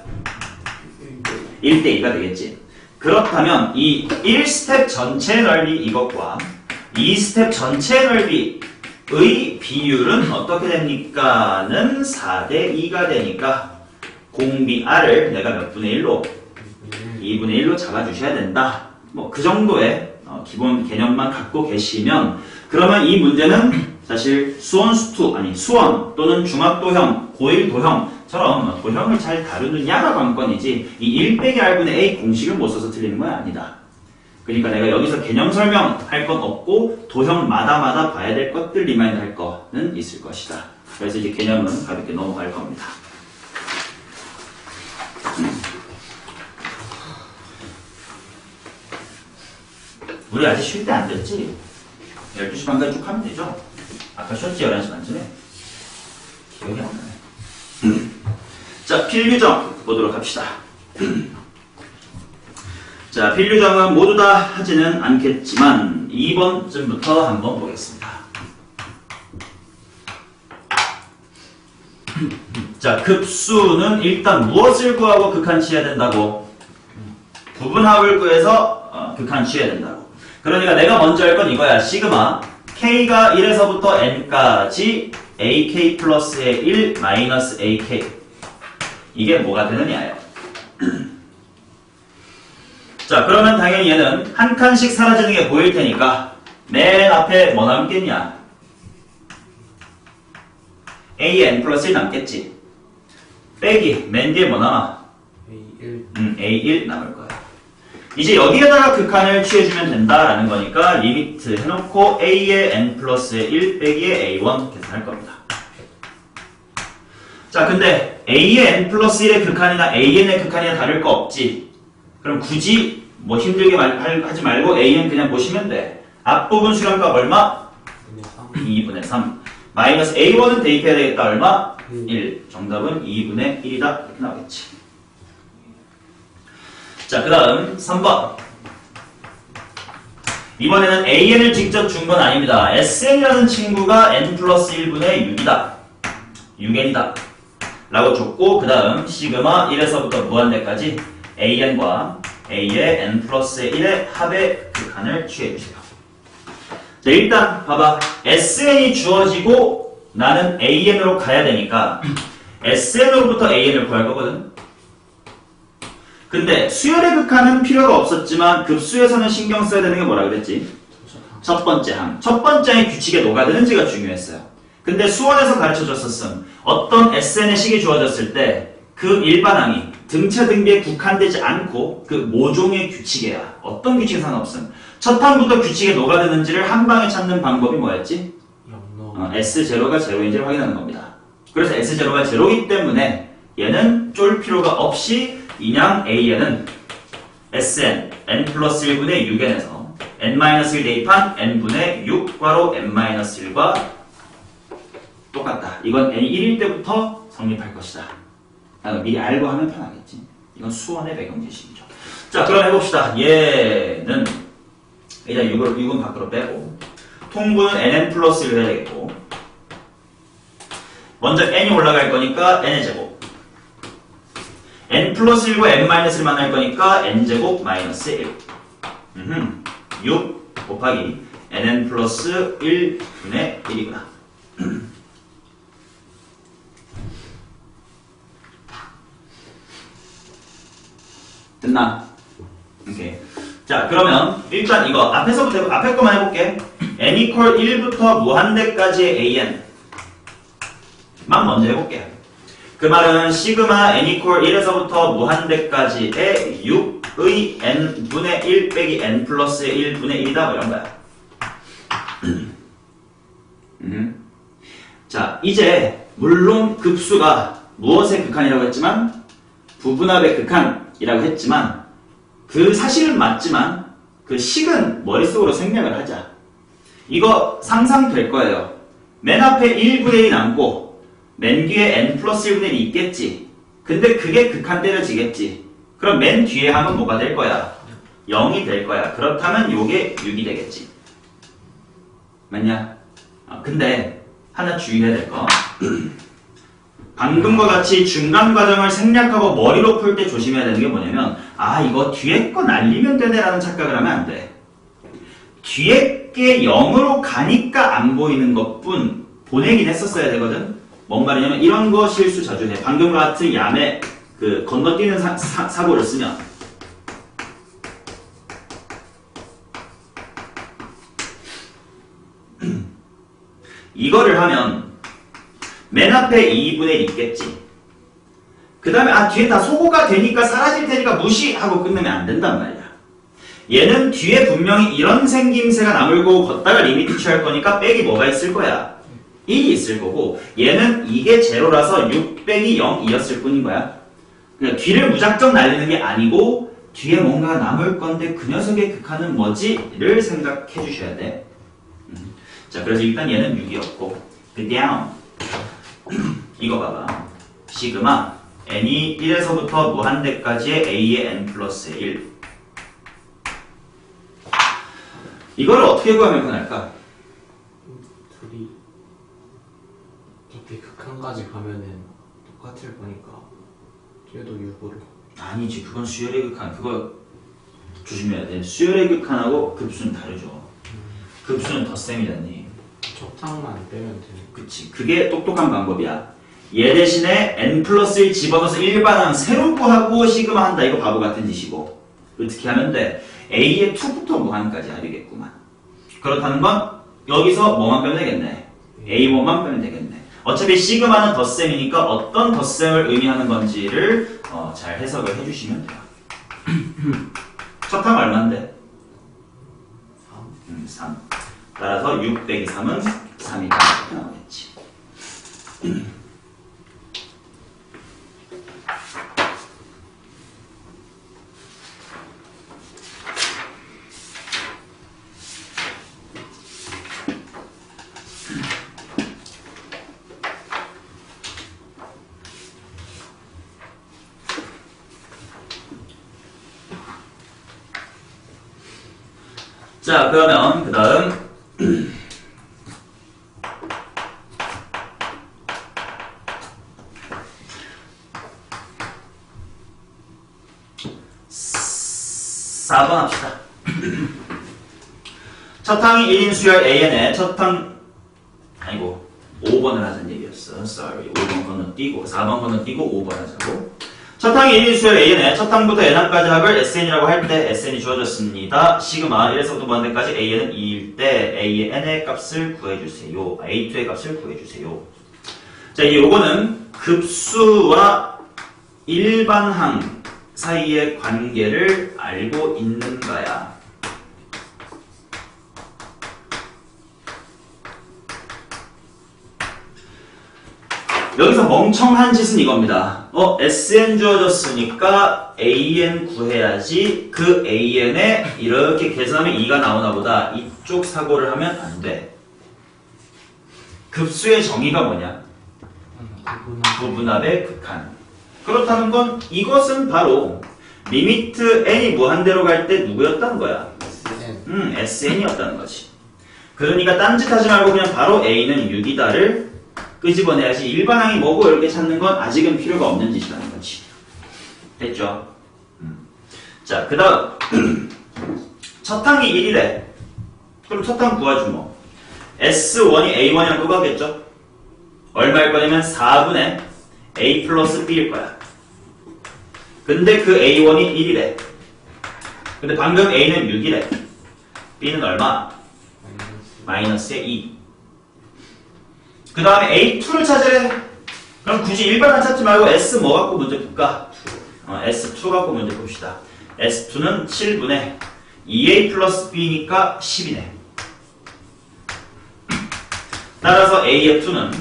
[SPEAKER 1] 1대 2가 되겠지. 그렇다면 이 1스텝 전체 넓이 이것과 2스텝 전체 넓이의 비율은 어떻게 됩니까? 는 4대 2가 되니까 공비 R을 내가 몇 분의 1로? 2분의 1로 잡아주셔야 된다. 뭐 그 정도의 기본 개념만 갖고 계시면 그러면 이 문제는 사실 수원 또는 중학도형, 고1도형처럼 도형을 잘 다루느냐가 관건이지 이 1 빼기 R분의 A 공식을 못 써서 틀리는 건 아니다. 그러니까 내가 여기서 개념 설명할 건 없고 도형마다 봐야 될 것들 리마인드 할 거는 있을 것이다. 그래서 이제 개념은 가볍게 넘어갈 겁니다. 우리 아직 쉴 때 안 됐지? 12시 반까지 쭉 하면 되죠? 아까 쉬었지 11시 반쯤에? 기억이 안 나네. 자, 필규정 보도록 합시다. 자, 필규정은 모두 다 하지는 않겠지만 2번쯤부터 한번 보겠습니다. 자, 급수는 일단 무엇을 구하고 극한 취해야 된다고? 부분합을 구해서 극한 취해야 된다고. 그러니까 내가 먼저 할 건 이거야. 시그마 K가 1에서부터 N까지 AK 플러스의 1 마이너스 AK 이게 뭐가 되느냐예요. 자, 그러면 당연히 얘는 한 칸씩 사라지는 게 보일 테니까 맨 앞에 뭐 남겠냐? AN 플러스 1 남겠지. 빼기 맨 뒤에 뭐 남아?
[SPEAKER 2] A1
[SPEAKER 1] A1 남을 거야. 이제 여기에다가 극한을 취해주면 된다라는 거니까 리미트 해놓고 A의 N 플러스의 1 빼기의 A1 계산할 겁니다. 자, 근데 A의 N 플러스 1의 극한이나 AN의 극한이나 다를 거 없지. 그럼 굳이 뭐 힘들게 하지 말고 AN 그냥 보시면 돼. 앞부분 수렴값 얼마? 2분의 3. 마이너스 A1은 대입해야 되겠다. 얼마? 1. 정답은 2분의 1이다. 이렇게 나오겠지. 자, 그 다음 3번. 이번에는 AN을 직접 준 건 아닙니다. SN이라는 친구가 N 플러스 1분의 6이다. 6N이다. 라고 줬고, 그 다음 시그마 1에서부터 무한대까지 AN과 A의 N 플러스 1의 합의 극한을 취해주세요. 자, 일단 봐봐. SN이 주어지고 나는 AN으로 가야 되니까 SN으로부터 AN을 구할 거거든. 근데 수열의 극한은 필요가 없었지만 급수에서는 신경 써야 되는 게 뭐라 그랬지? 첫 번째 항. 첫 번째 항의 규칙에 녹아드는지가 중요했어요. 근데 수원에서 가르쳐줬었음. 어떤 SN의 식이 주어졌을 때 그 일반항이 등차 등비에 국한되지 않고 그 모종의 규칙이야. 어떤 규칙에 상관없음. 첫 항부터 규칙에 녹아드는지를 한 방에 찾는 방법이 뭐였지?
[SPEAKER 2] 영로.
[SPEAKER 1] S0가 제로인지를 확인하는 겁니다. 그래서 S0가 제로이기 때문에 얘는 쫄 필요가 없이 인양 AN은 Sn, n 플러스 1분의 6n에서 n-1 대입한 n분의 6괄호 n-1과 똑같다. 이건 n이 1일 때부터 성립할 것이다. 미리 알고 하면 편하겠지. 이건 수원의 배경 지식이죠. 자, 그럼 해봅시다. 얘는 일단 6은 밖으로 빼고 통분은 nn 플러스 1을 해야 되겠고 먼저 n이 올라갈 거니까 n의 제곱 n 플러스 1과 n-1을 만날 거니까 n제곱 마이너스 1 6 곱하기 nn 플러스 1분의 1이구나. 됐나? 오케이. 자, 그러면 일단 이거 앞에서부터 앞에 거만 해볼게. n equal 1부터 무한대까지의 an 만 먼저 해볼게. 그 말은 시그마 n equal 1에서부터 무한대까지의 6의 n분의 1 빼기 n 플러스 1분의 1이다 뭐 이런 거야. 자, 이제 물론 급수가 무엇의 극한이라고 했지만 부분합의 극한이라고 했지만 그 사실은 맞지만 그 식은 머릿속으로 생략을 하자. 이거 상상될 거예요. 맨 앞에 1분의 1이 남고 맨 뒤에 n 플러스 1분의 1이 있겠지. 근데 그게 극한 때려지겠지. 그럼 맨 뒤에 하면 뭐가 될 거야? 0이 될 거야. 그렇다면 요게 6이 되겠지. 맞냐? 근데 하나 주의해야 될 거. 방금과 같이 중간 과정을 생략하고 머리로 풀 때 조심해야 되는 게 뭐냐면 이거 뒤에 거 날리면 되네라는 착각을 하면 안 돼. 뒤에 게 0으로 가니까 안 보이는 것뿐 보내긴 했었어야 되거든. 뭔 말이냐면 이런 거 실수 자주 해. 방금과 같은 야매 그 건너뛰는 사고를 쓰면 이거를 하면 맨 앞에 2분의 1 있겠지. 그 다음에 뒤에 다 소거가 되니까 사라질 테니까 무시하고 끝내면 안 된단 말이야. 얘는 뒤에 분명히 이런 생김새가 나물고 걷다가 리미트 취할 거니까 빼기 뭐가 있을 거야? 1이 있을 거고 얘는 이게 제로라서 6 빼기 0이었을 뿐인 거야. 그러니까 뒤를 무작정 날리는 게 아니고 뒤에 뭔가 남을 건데 그 녀석의 극한은 뭐지?를 생각해 주셔야 돼. 자, 그래서 일단 얘는 6이었고 그 다음 이거 봐봐. 시그마 n이 1에서부터 무한대까지의 a의 n 플러스 1 이거를 어떻게 구하면 편할까?
[SPEAKER 2] 둘이 어차피 극한까지 가면은 똑같을 거니까 뒤에도 6으로.
[SPEAKER 1] 아니지, 그건 수열의 극한. 그거 조심해야 돼. 수열의 극한하고 급수는 다르죠. 급수는 덧셈이잖니.
[SPEAKER 2] 적당만 빼면 되는.
[SPEAKER 1] 그치. 그게 똑똑한 방법이야. 얘 대신에 n 플러스 1 집어넣어서 일반항 새로 구하고 시그마 한다. 이거 바보 같은 짓이고. 어떻게 하면 돼? a의 2부터 무한까지 하겠구만. 그렇다는 건 여기서 뭐만 빼면 되겠네. a1만 빼면 되겠네. 어차피 시그마는 덧셈이니까 어떤 덧셈을 의미하는 건지를 잘 해석을 해주시면 돼요. 첫 항 얼마인데? 3. 따라서 6 빼기 3은 3이다. 이렇게 나오겠지. 자, 그러면 그 다음 4번 합시다. 첫 항이 1인 수열 AN의 첫 항, 아니고 5번을 하자는 얘기였어. sorry. 5번 건너뛰고 4번 건너뛰고 5번 하자고. 첫 항이 1인 수열 AN의 첫 항부터 n항까지 합을 SN이라고 할 때 SN이 주어졌습니다. 시그마 1에서부터 무한대까지 AN은 2일 때 A의 n의 값을 구해주세요. A2의 값을 구해주세요. 자, 요거는 급수와 일반항 사이의 관계를 알고 있는가야? 여기서 멍청한 짓은 이겁니다. SN 주어졌으니까 AN 구해야지. 그 AN에 이렇게 계산하면 2가 나오나 보다. 이쪽 사고를 하면 안 돼. 급수의 정의가 뭐냐? 부분합의 극한. 그렇다는 건 이것은 바로 리미트 n이 무한대로 갈 때 누구였다는 거야? SN이었다는 거지. 그러니까 딴짓하지 말고 그냥 바로 A는 6이다를 끄집어내야지. 일반항이 뭐고 이렇게 찾는 건 아직은 필요가 없는 짓이라는 거지. 됐죠? 자, 그 다음 첫 항이 1이래. 그럼 첫 항 구하지 뭐. S1이 A1이랑 똑같겠죠? 얼마일 거냐면 4분의 A 플러스 B일 거야. 근데 그 A1이 1이래. 근데 방금 A는 6이래. B는 얼마? 마이너스의 2. 그 다음에 A2를 찾으래. 그럼 굳이 일반항 찾지 말고 S 뭐 갖고 문제 풀까? S2 갖고 문제 풉시다. S2는 7분의 2A 플러스 B니까 10이네. 따라서 AF2는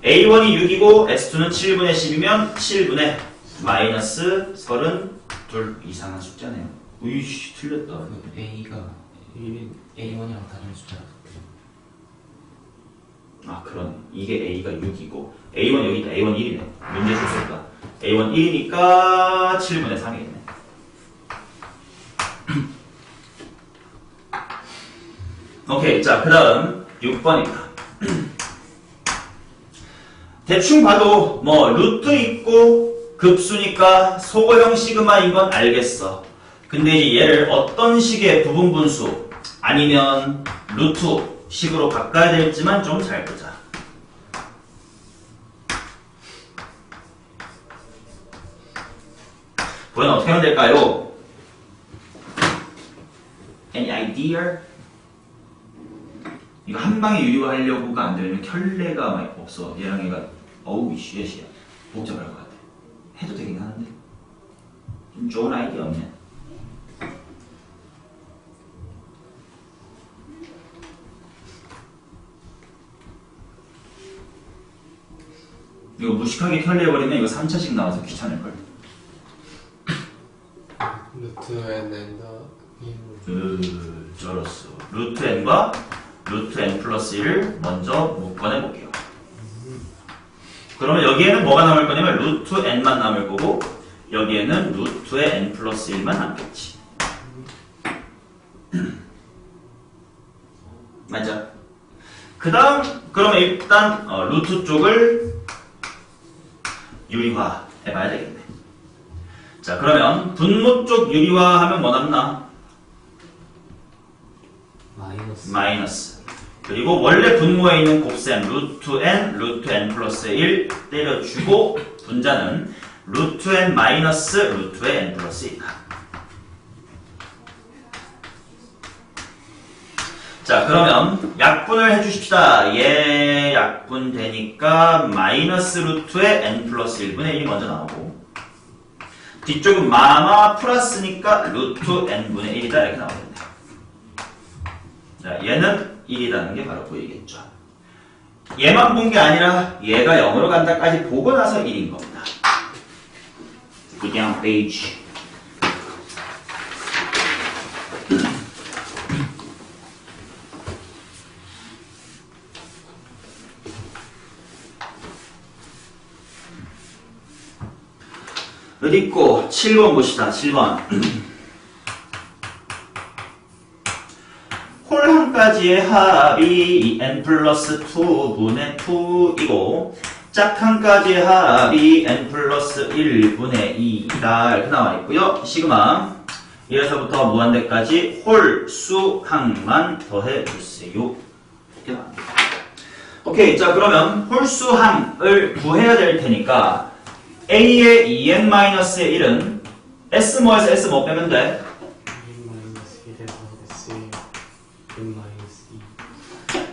[SPEAKER 1] A1이 6이고 S2는 7분의 10이면 7분의 마이너스 32 이상한 숫자네요. 으이씨 틀렸다.
[SPEAKER 3] A가 A1이랑 다른 숫자라.
[SPEAKER 1] 아 그러네. 이게 A가 6이고 A1 여기 있다. A1 1이네. 문제 줬을까? A1 1이니까 7분의 3이겠네. 오케이. 자, 그 다음 6번입니다. 대충 봐도 뭐 루트 있고 급수니까 소거형 시그마인 건 알겠어. 근데 이제 얘를 어떤 식의 부분 분수 아니면 루트 식으로 바꿔야 될지만 좀 잘 보자. 보면 어떻게 하면 될까요? Any idea? 이거 한 방에 유효하려고가 안 되면 켤레가 막 없어. 얘랑 얘가 어우 이씨야 복잡할 것 같아. 해도 되긴 하는데 좀 좋은 아이디어 없네. 이거 무식하게 켤레해버리면 이거 3차씩 나와서 귀찮을걸.
[SPEAKER 2] 루트 n은
[SPEAKER 1] 쩔었어. 루트 n과 루트 n 플러스 1을 먼저 묶어내볼게요. 그러면 여기에는 뭐가 남을 거냐면 루트 n만 남을 거고 여기에는 루트의 n 플러스 1만 남겠지. 맞아. 그 다음 그러면 일단 루트 쪽을 유리화 해봐야 되겠네. 자 그러면 분모 쪽 유리화하면 뭐 남나? 마이너스. 그리고 원래 분모에 있는 곱셈 루트 n 플러스 1 때려주고 분자는 루트 n 마이너스 루트의 n 플러스 1이다. 자 그러면 약분을 해주십시다. 얘 약분 되니까 마이너스 루트의 n 플러스 1분의 1이 먼저 나오고 뒤쪽은 마마 플러스니까 루트 n분의 1이다 이렇게 나오겠네. 자 얘는 1이라는 게 바로 보이겠죠. 얘만 본 게 아니라 얘가 0으로 간다까지 보고 나서 1인 겁니다. 그냥 페이지. 어디 있고 7번 봅시다. 7번. 홀항까지의 합이 n 플러스 2분의 2이고 짝항까지의 합이 n 플러스 1분의 2이다 이렇게 나와 있고요. 시그마 1에서부터 무한대까지 홀수항만 더해 주세요. 이렇게 나옵니다. 오케이. 자 그러면 홀수항을 구해야 될 테니까 A의 2n-의 1은 S 뭐에서 S 뭐 빼면 돼?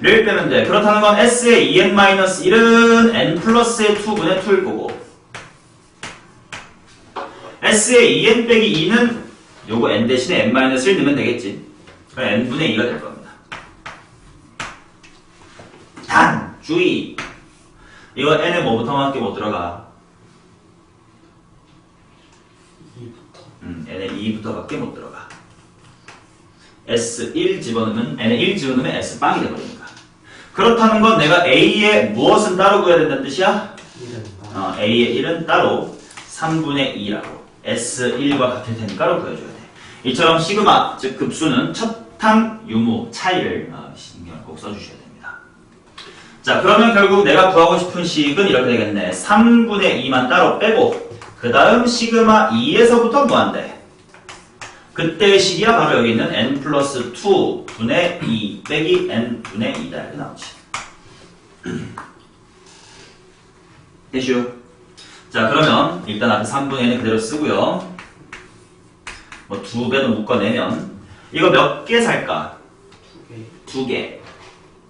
[SPEAKER 1] 를 빼면 돼. 그렇다는 건 S의 2n-1은 n 플러스의 2분의 2일 거고 S의 2n 빼기 2는 요거 n 대신에 n-1 넣으면 되겠지. 그럼 n분의 2가 될 겁니다. 단! 주의! 이거 n에 뭐부터 밖에 못 들어가? n에 2부터 밖에 못 들어가. S1 집어넣으면, n에 1 집어넣으면 S빵이 돼버리니까. 그렇다는 건 내가 A의 무엇은 따로 구해야 된다는 뜻이야? A의 1은 따로 3분의 2라고 S1과 같을 테니까로 구해줘야 돼. 이처럼 시그마, 즉 급수는 첩탕 유무 차이를 신경 꼭 써주셔야 됩니다. 자, 그러면 결국 내가 구하고 싶은 식은 이렇게 되겠네. 3분의 2만 따로 빼고 그 다음 시그마 2에서부터 무한대. 그때의 식이야 바로 여기 있는 n 플러스 2분의 2 빼기 n분의 2다 이렇게 나오지. 됐슈? 자, 그러면 일단 앞에 3분의 1은 그대로 쓰고요. 뭐 2배도 묶어내면 이거 몇 개 살까? 2개.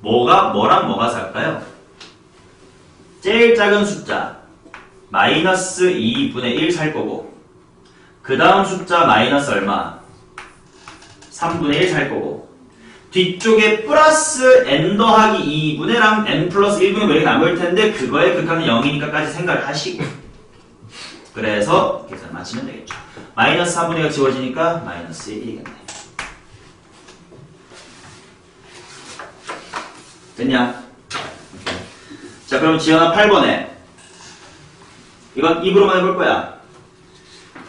[SPEAKER 1] 뭐랑 뭐가 살까요? 제일 작은 숫자 마이너스 2분의 1 살 거고 그 다음 숫자 마이너스 얼마? 3분의 1 살 거고 뒤쪽에 플러스 n 더하기 2분의랑 n 플러스 1분의 몇 개 남을 텐데 그거의 극한은 0이니까까지 생각을 하시고 그래서 계산 맞추면 되겠죠. 마이너스 4분의 1가 지워지니까 마이너스 1이겠네. 됐냐? 오케이. 자, 그럼 지연아 8번에 이건 입으로만 해볼 거야.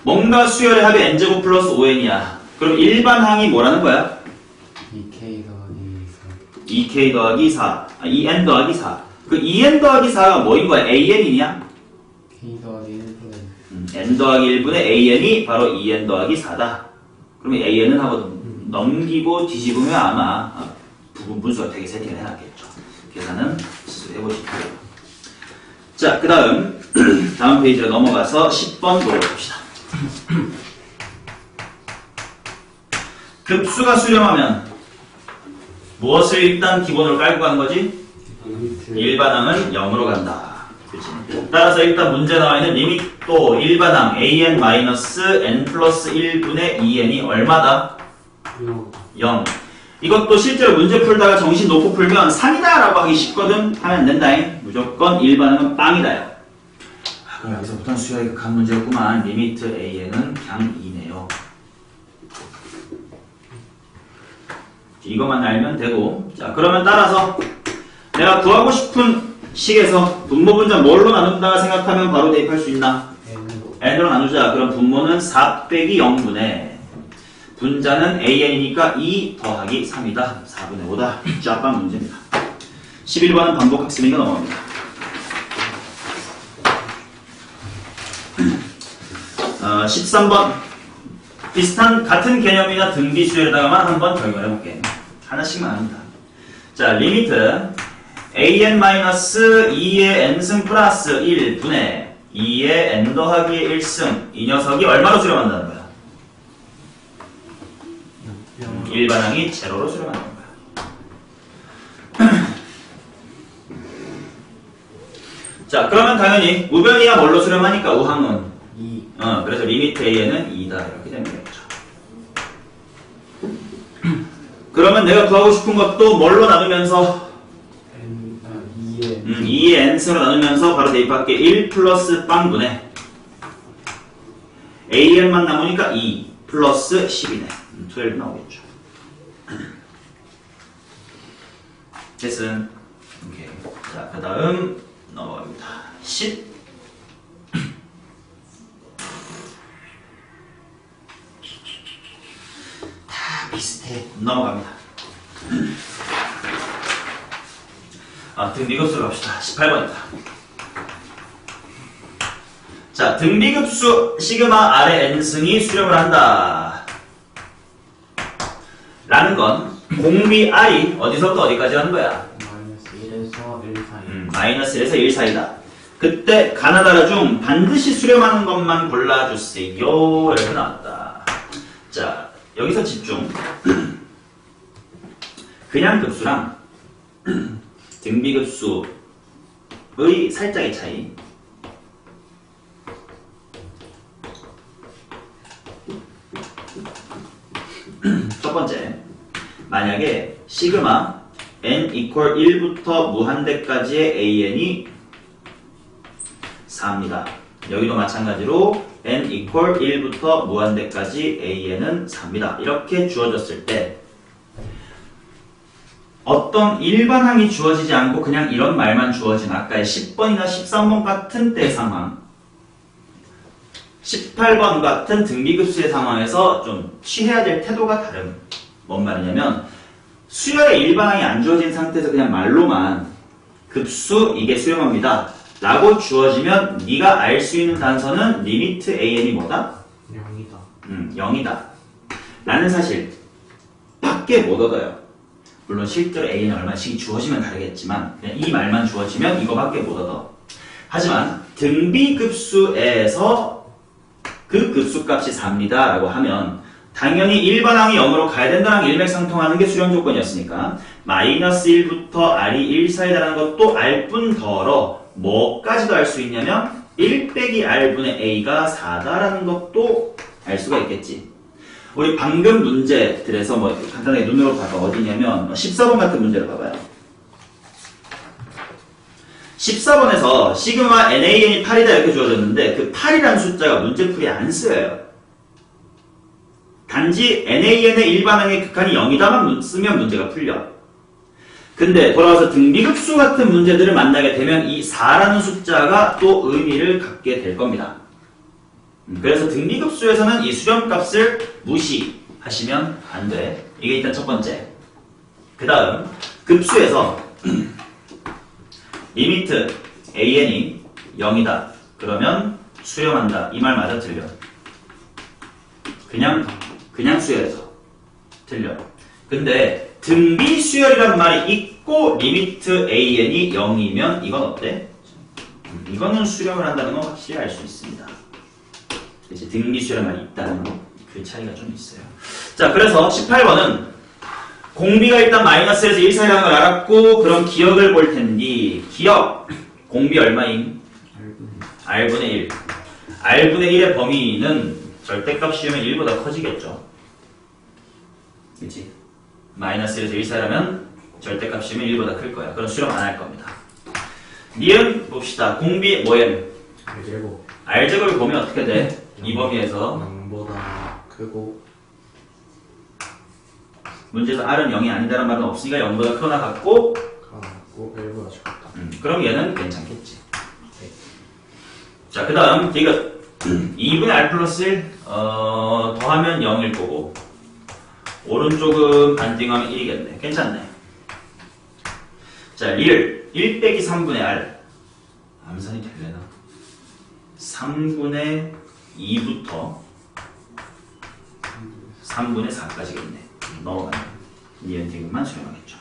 [SPEAKER 1] 뭔가 수열의 합이 n제곱 플러스 5n이야. 그럼 일반항이 뭐라는 거야?
[SPEAKER 3] 2K 더하기
[SPEAKER 1] 2k 더하기 4. 2n 더하기 4. 그 2n 더하기 4가 뭐인 거야? an이냐?
[SPEAKER 3] 4K 더하기 1분의
[SPEAKER 1] n 더하기 1분의 an이 바로 2n 더하기 4다. 그러면 an은 하고 넘기고 뒤집으면 아마 부분 분수가 되게 세팅을 해놨겠죠. 계산은 스스로 해보시고요. 자, 그 다음 다음 페이지로 넘어가서 10번 물어봅시다. 급수가 수렴하면 무엇을 일단 기본으로 깔고 가는 거지? 일반항은 0으로 간다. 그치? 따라서 일단 문제 나와 있는 리밋도 일반항 an-n 플러스 1분의 2n이 얼마다? 0. 이것도 실제로 문제 풀다가 정신 놓고 풀면 3이다 라고 하기 쉽거든. 하면 안 된다잉. 무조건 일반항은 빵이다요. 그럼 여기서부터는 수열이 극한 문제였구만. 리미트 an은 그냥 2네요. 이것만 알면 되고. 자, 그러면 따라서 내가 구하고 싶은 식에서 분모 분자 뭘로 나눈다 생각하면 바로 대입할 수 있나? n으로 나누자. 그럼 분모는 4 빼기 0분의 분자는 an이니까 2 더하기 3이다. 4분의 5다. 짜빵 문제입니다. 11번은 반복 학습이니까 넘어갑니다. 13번 비슷한 같은 개념이나 등비수열에다가만 한번 적용해 볼게. 하나씩만 합니다. 자, 리미트 an-2의 n승 플러스 1분의 2의 n 더하기 1승 이 녀석이 얼마로 수렴한다는 거야? 일반항이 제로로 수렴하는 거야. 자, 그러면 당연히 우변이야 뭘로 수렴하니까 우항은
[SPEAKER 3] 2.
[SPEAKER 1] 그래서 리미트 an은 2다 이렇게 되는 거죠. 그러면 내가 구하고 싶은 것도 뭘로 나누면서 2의 n승으로 나누면서 바로 대입할게. 1 플러스 빵분의 an만 남으니까 2 플러스 10이네. 12 나오겠죠. 됐음. 오케이. 자, 그 다음 넘어갑니다. 10. 다 비슷해. 넘어갑니다. 등비급수로 갑시다. 18번입니다. 자, 등비급수 시그마 R의 n승이 수렴을 한다. 라는 건 공비 R이 어디서부터 어디까지 가는 거야?
[SPEAKER 3] 마이너스 1에서 1 사이.
[SPEAKER 1] 마이너스 1에서 1 사이다. 그때 가나다라 중 반드시 수렴하는 것만 골라주세요. 이렇게 나왔다. 자, 여기서 집중. 그냥 급수랑 등비급수의 살짝의 차이. 번째, 만약에 시그마 n equal 1부터 무한대까지의 an이 4입니다. 여기도 마찬가지로 n equal 1부터 무한대까지 an은 4입니다. 이렇게 주어졌을 때 어떤 일반항이 주어지지 않고 그냥 이런 말만 주어진 아까의 10번이나 13번 같은 때 상황, 18번 같은 등비급수의 상황에서 좀 취해야 될 태도가 다른. 뭔 말이냐면 수열의 일반항이 안 주어진 상태에서 그냥 말로만 급수 이게 수렴합니다 라고 주어지면 네가 알 수 있는 단서는 리미트 an이 뭐다?
[SPEAKER 2] 0이다.
[SPEAKER 1] 0이다 라는 사실 밖에 못 얻어요. 물론 실제로 an이 얼마씩 주어지면 다르겠지만 그냥 이 말만 주어지면 이거밖에 못 얻어. 하지만 등비급수에서 그 급수값이 4입니다 라고 하면 당연히 일반항이 0으로 가야 된다는 게 일맥상통하는 게 수렴 조건이었으니까 마이너스 1부터 r이 1 사이다라는 것도 알 뿐더러 뭐까지도 알 수 있냐면 1 빼기 r분의 a가 4다라는 것도 알 수가 있겠지. 우리 방금 문제들에서 뭐 간단하게 눈으로 봐봐. 어디냐면 14번 같은 문제를 봐봐요. 14번에서 시그마 nan이 8이다 이렇게 주어졌는데 그 8이라는 숫자가 문제풀이에 안 쓰여요. 단지 nan의 일반항의 극한이 0이다만 쓰면 문제가 풀려. 근데 돌아와서 등비급수 같은 문제들을 만나게 되면 이 4라는 숫자가 또 의미를 갖게 될 겁니다. 그래서 등비급수에서는 이 수렴값을 무시하시면 안 돼. 이게 일단 첫 번째. 그 다음 급수에서 리미트 an이 0이다. 그러면 수렴한다. 이 말 맞아 틀려? 그냥 수열해서 틀려. 근데 등비 수열이란 말이 있고 리미트 an이 0이면 이건 어때? 이거는 수렴을 한다는 건 확실히 알 수 있습니다. 이제 등비 수열이란 말이 있다는 거, 그 차이가 좀 있어요. 자, 그래서 18번은 공비가 일단 마이너스에서 1 사이라는 걸 알았고 그럼 기억을 볼 텐데 기억 공비 얼마임? r분의 1. r분의 1의 범위는 절대값 씌우면 1보다 커지겠죠. 그치? 마이너스 1에서 1 사이라면 절대값 씌우면 1보다 클 거야. 그럼 수렴 안 할 겁니다. 니은 봅시다. 공비 뭐예요?
[SPEAKER 2] R제곱.
[SPEAKER 1] r제곱을 보면 어떻게 돼? 이 범위에서
[SPEAKER 2] 0보다 크고
[SPEAKER 1] 문제에서 r은 0이 아니다라는 말은 없으니까 0보다 크거나 같고
[SPEAKER 2] 같고 1보다 작다.
[SPEAKER 1] 그럼 얘는 괜찮겠지. 자, 그 다음 이거 2분의 r 플러스 1 더하면 0일 거고 오른쪽은 반띵하면 1이겠네. 괜찮네. 자, 리을 1 빼기 3분의 r 암산이 되려나? 3분의 2부터 3분의 4까지겠네. 넘어가네. 니은 디귿만 수렴하겠죠.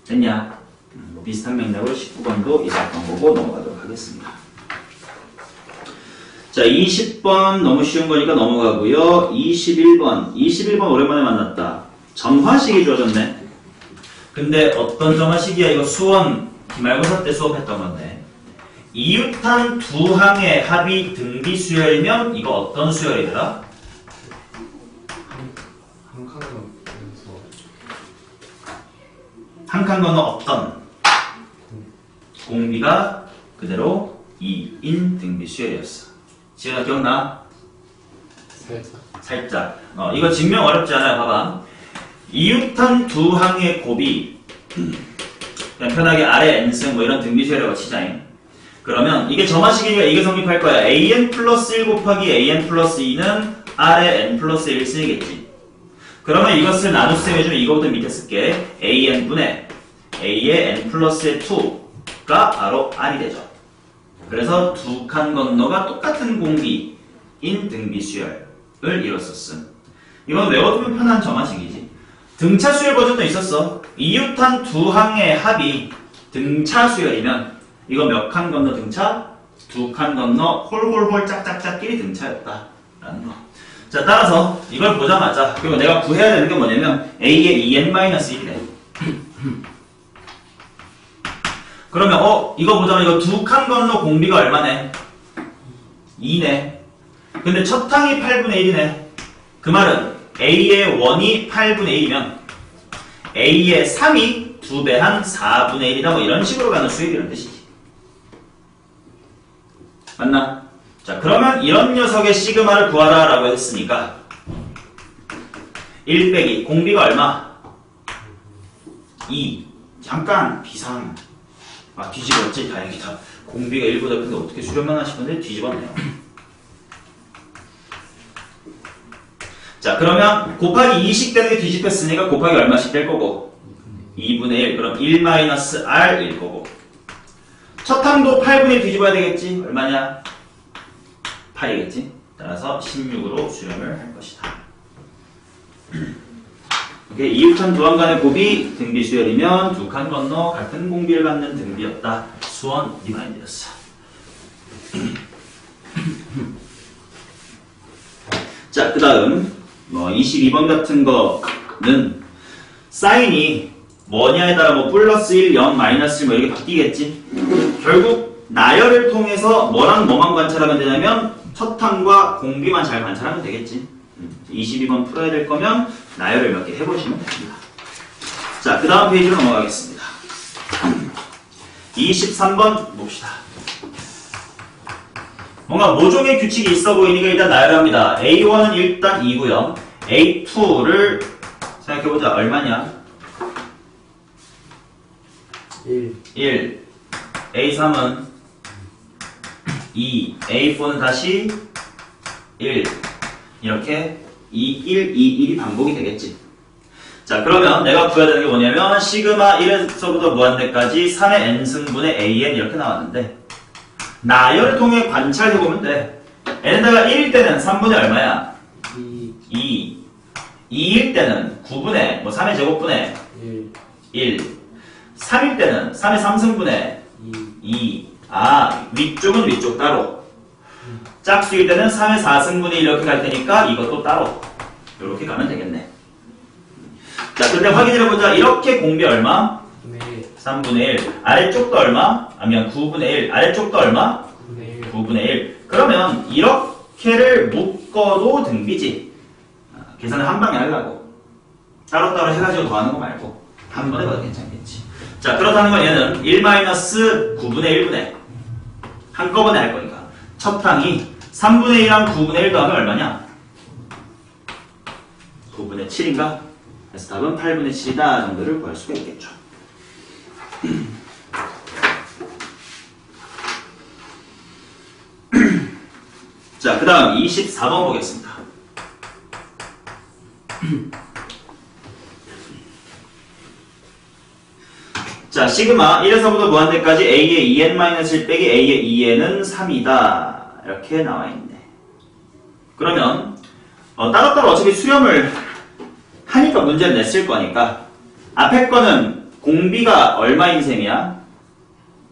[SPEAKER 1] 됐냐? 뭐 비슷한 맥락으로 19번도 있었던 거고 넘어가도록 하겠습니다. 자, 20번 너무 쉬운 거니까 넘어가고요. 21번 오랜만에 만났다. 정화식이 주어졌네. 근데 어떤 정화식이야? 이거 수원 기말고사 때 수업했던 건데 이유탄 두 항의 합이 등비 수열이면 이거 어떤 수열이더라? 한 칸 건너 어떤 공비가 그대로 2인 등비 수열이었어. 지은아 기억나? 살짝. 이거 증명 어렵지 않아요. 봐봐. 이유탄 두 항의 곱이 그냥 편하게 아래 n승 뭐 이런 등비 수열이라고 치자잉. 그러면 이게 점화식이니까 이게 성립할 거야. an 플러스 1 곱하기 an 플러스 2는 r의 n 플러스 1승이겠지. 그러면 이것을 나눗셈 해주면 이거부터 밑에 쓸게. an분의 a의 n 플러스의 2가 바로 r이 되죠. 그래서 두 칸 건너가 똑같은 공비인 등비 수열을 이뤘었음. 이건 외워두면 편한 점화식이지. 등차 수열 버전도 있었어. 이유탄 두 항의 합이 등차 수열이면 이거 몇 칸 건너 등차? 두 칸 건너 홀홀홀 짝짝짝끼리 등차였다 라는 거. 자, 따라서 이걸 보자마자 그리고 내가 구해야 되는 게 뭐냐면 a의 2n-1이래. 그러면 이거 보자면 이거 두 칸 건너 공비가 얼마네? 2네. 근데 첫 항이 8분의 1이네. 그 말은 A의 1이 8분의 1이면 A의 3이 2배 한 4분의 1이다 뭐 이런 식으로 가는 수익이라는 뜻이지. 맞나? 자, 그러면 이런 녀석의 시그마를 구하라 라고 했으니까 1 빼기 공비가 얼마? 2. 잠깐 비상. 아, 뒤집었지? 다행이다. 공비가 1보다 큰데 어떻게 수렴만 하시는데 뒤집었네요. 자, 그러면 곱하기 2씩 되는 게 뒤집혔으니까 곱하기 얼마씩 될 거고 2분의 1. 그럼 1-r일 거고 첫 항도 8분의 뒤집어야 되겠지? 얼마냐? 8이겠지? 따라서 16으로 수렴을 할 것이다. 오케이, 이웃한 두 항간의 곱이 등비 수열이면 두 칸 건너 같은 공비를 갖는 등비였다. 수원 리마인드였어. 자, 그 다음 22번 같은 거는 사인이 뭐냐에 따라 뭐 플러스 1, 0, 마이너스 1 뭐 이렇게 바뀌겠지. 결국 나열을 통해서 뭐랑 뭐만 관찰하면 되냐면 첫 항과 공비만 잘 관찰하면 되겠지. 22번 풀어야 될 거면 나열을 몇 개 해보시면 됩니다. 자, 그 다음 페이지로 넘어가겠습니다. 23번 봅시다. 뭔가 모종의 규칙이 있어 보이니까 일단 나열합니다. A1은 일단 2고요. A2를 생각해보자. 얼마냐? 1. A3은 2. A4는 다시 1. 이렇게 2, 1, 2, 1이 반복이 되겠지. 자, 그러면 내가 구해야 되는 게 뭐냐면 시그마 1에서부터 무한대까지 3의 n승분의 an 이렇게 나왔는데 나열을 통해 관찰해보면 돼. n에다가 1일 때는 3분의 얼마야? 2. 2일 때는 9분의 3의 제곱분의 1. 3일 때는 3의 3승분의 2. 아, 위쪽은 위쪽 따로. 짝수일 때는 3의 4승분의 1 이렇게 갈 테니까 이것도 따로. 이렇게 가면 되겠네. 자, 근데 확인해보자. 이렇게 공비 얼마? 3분의 1. 아래쪽도 얼마? 아니면 9분의 1. 아래쪽도 얼마? 9분의 1. 그러면 이렇게를 묶어도 등비지. 계산을 한 방에 하려고. 따로따로 해가지고 더하는 거 말고 한 번에 봐도 괜찮겠지. 자, 그렇다는 건 얘는 1-9분의 1분의 한꺼번에 할 거니까 첫 항이 3분의 1랑 9분의 1 더하면 얼마냐? 9분의 7인가? 그래서 답은 8분의 7이다 정도를 구할 수가 있겠죠. 자, 그 다음 24번 보겠습니다. 자, 시그마 1에서부터 무한대까지 a의 2n-1 빼기 a의 2n은 3이다. 이렇게 나와있네. 그러면 따로따로 어차피 수렴을 하니까 문제를 냈을 거니까 앞에 거는 공비가 얼마인 셈이야?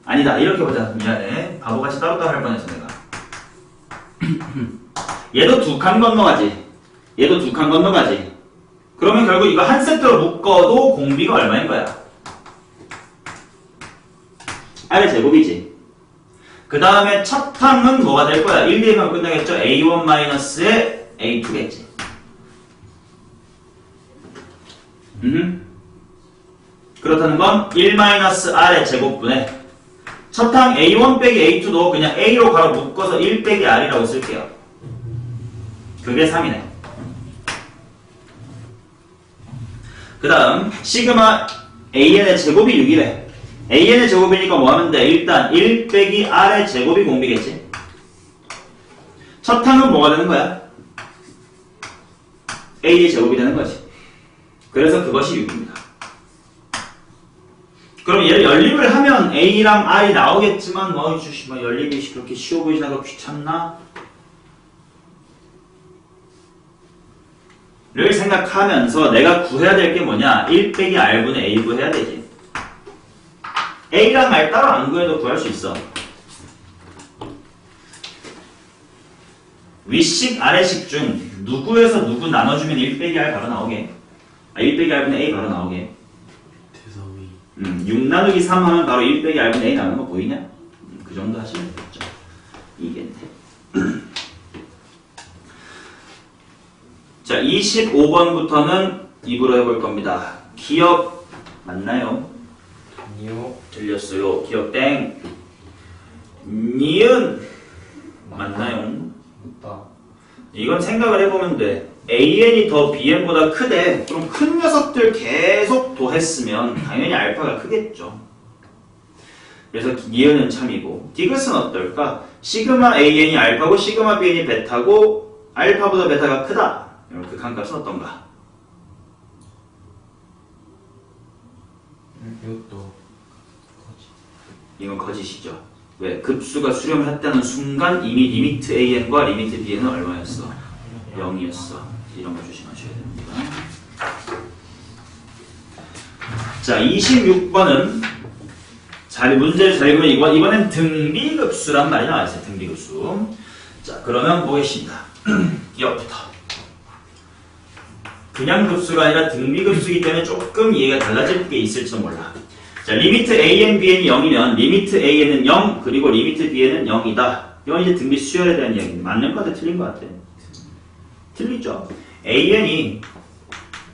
[SPEAKER 1] 아니다. 이렇게 보자. 미안해. 바보같이 따로따로 할 뻔했어 내가. 얘도 두 칸 건너가지. 얘도 두 칸 건너가지. 그러면 결국 이거 한 세트로 묶어도 공비가 얼마인 거야? R의 제곱이지. 그 다음에 첫 항은 뭐가 될 거야? 1, 2면 끝나겠죠? A1-의 A2겠지. 그렇다는 건 1-R의 제곱분의 첫 항 A1 빼기 A2도 그냥 A로 가로 묶어서 1 빼기 R이라고 쓸게요. 그게 3이네. 그 다음 시그마 AN의 제곱이 6이래. AN의 제곱이니까 뭐 하면 돼? 일단 1 빼기 R의 제곱이 공비겠지. 첫 항은 뭐가 되는 거야? A의 제곱이 되는 거지. 그래서 그것이 6입니다. 그럼 얘를 연립을 하면 A랑 R이 나오겠지만 뭐 연립이 그렇게 쉬워 보이지나 그 귀찮나? 를 생각하면서 내가 구해야 될 게 뭐냐? 1 빼기 R분의 A 구해야 되지. A랑 R 따로 안 구해도 구할 수 있어. 위식 아래식 중 누구에서 누구 나눠주면 1 빼기 R 바로 나오게. 1 빼기 R분의 A 바로 나오게. 6 나누기 3 하면 바로 1 빼기 R분의 A 나오는 거 보이냐? 그 정도 하시면 되겠죠. 이겠네. 자, 25번부터는 입으로 해볼 겁니다. 기억 맞나요?
[SPEAKER 2] 아니요.
[SPEAKER 1] 틀렸어요. 기억 땡. 니은 맞나요?
[SPEAKER 2] 맞다.
[SPEAKER 1] 이건 생각을 해보면 돼. AN이 더 BN보다 크대. 그럼 큰 녀석들 계속 더했으면 당연히 알파가 크겠죠. 그래서 니은은 참이고. 디귿은 어떨까? 시그마 AN이 알파고 시그마 BN이 베타고 알파보다 베타가 크다. 이렇게 칸값은 어떤가?
[SPEAKER 2] 이것도
[SPEAKER 1] 이건 거짓이죠. 왜? 급수가 수렴을 했다는 순간 이미 리미트 AN과 리미트 BN은 얼마였어? 0이었어. 이런 거 조심하셔야 됩니다. 자, 26번은 문제를 잘 읽으면 이번엔 등비급수란 말이 나와있어요. 등비급수. 자, 그러면 보겠습니다. 기억부터. 그냥 급수가 아니라 등비급수이기 때문에 조금 이해가 달라질 게 있을지도 몰라. 자, 리미트 AN, BN이 0이면 리미트 AN은 0, 그리고 리미트 BN은 0이다. 이건 이제 등비 수열에 대한 이야기입니다. 맞는 것 같아, 틀린 것 같아? 틀리죠. AN이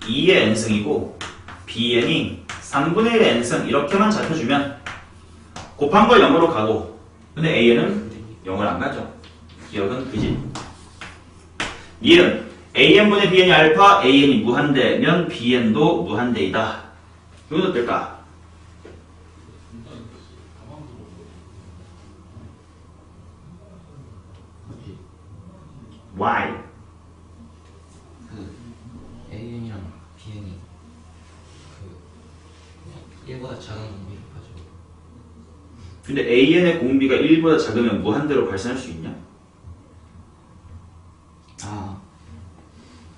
[SPEAKER 1] 2의 n승이고 BN이 3분의 1의 n승 이렇게만 잡혀주면 곱한 걸 0으로 가고 근데 AN은 0을 안 가죠. 기억은 그지? 니은 AN분의 BN이 알파, AN이 무한대면 BN도 무한대이다. 이건 어떨까? Why?
[SPEAKER 3] AN이랑 BN이 그 1보다 작은 공비를 가지고
[SPEAKER 1] 근데 AN의 공비가 1보다 작으면 무한대로 발생할 수 있냐?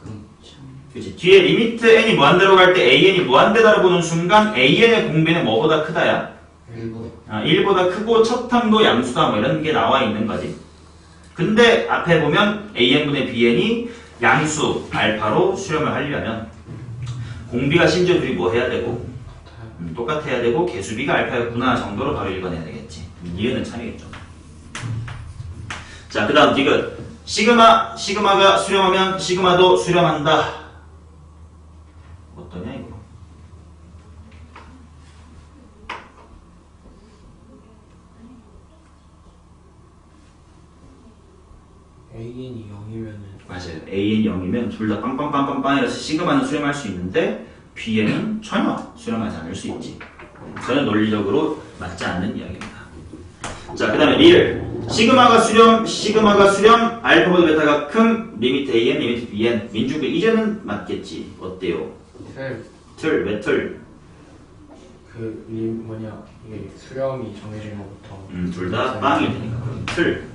[SPEAKER 3] 그럼 참
[SPEAKER 1] 그치. 뒤에 리미트 n이 무한대로 갈 때 AN이 무한대다로 보는 순간 AN의 공비는 뭐보다 크다야?
[SPEAKER 3] 1보다
[SPEAKER 1] 1보다 크고 첫 탐도 양수다 뭐 이런 게 나와 있는 거지. 근데 앞에 보면 AN분의 BN이 양수 알파로 수렴을 하려면 공비가 심지어 둘이 뭐 해야 되고 똑같아야 되고 개수비가 알파였구나 정도로 바로 읽어내야 되겠지. 이해는 참이겠죠. 자, 그 다음 디귿. 시그마가 수렴하면 시그마도 수렴한다. 어떠냐 이거?
[SPEAKER 2] AN이 0이면은
[SPEAKER 1] 맞아요. AN이 0이면 둘 다 빵빵빵빵빵이라서 시그마는 수렴할 수 있는데 BN은 전혀 수렴하지 않을 수 있지. 전혀 논리적으로 맞지 않는 이야기입니다. 자, 그 다음에 리을. 시그마가 수렴, 알파보다 베타가 큰 리미트 AN, 리미트 BN. 민주그 이제는 맞겠지. 어때요? 왜 틀?
[SPEAKER 2] 이게 수렴이 정해진 것부터
[SPEAKER 1] 둘 다 빵이 되니까 그럼 틀.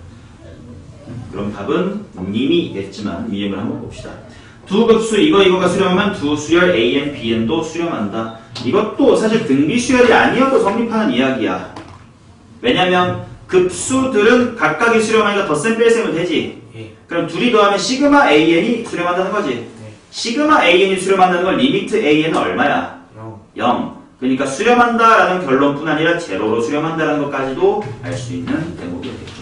[SPEAKER 1] 그럼 답은 님이겠지만 미음을 한번 봅시다. 두 급수 이거가 수렴하면 두 수열 AN, BN도 수렴한다. 이것도 사실 등비 수열이 아니어도 성립하는 이야기야. 왜냐면 급수들은 각각이 수렴하니까 덧셈 뺄셈은 되지.
[SPEAKER 2] 예.
[SPEAKER 1] 그럼 둘이 더하면 시그마 AN이 수렴한다는 거지.
[SPEAKER 2] 네.
[SPEAKER 1] 시그마 AN이 수렴한다는 건 리미트 AN은 얼마야?
[SPEAKER 2] 0.
[SPEAKER 1] 0. 그러니까 수렴한다라는 결론뿐 아니라 제로로 수렴한다라는 것까지도 알 수 있는 대목이 되겠죠.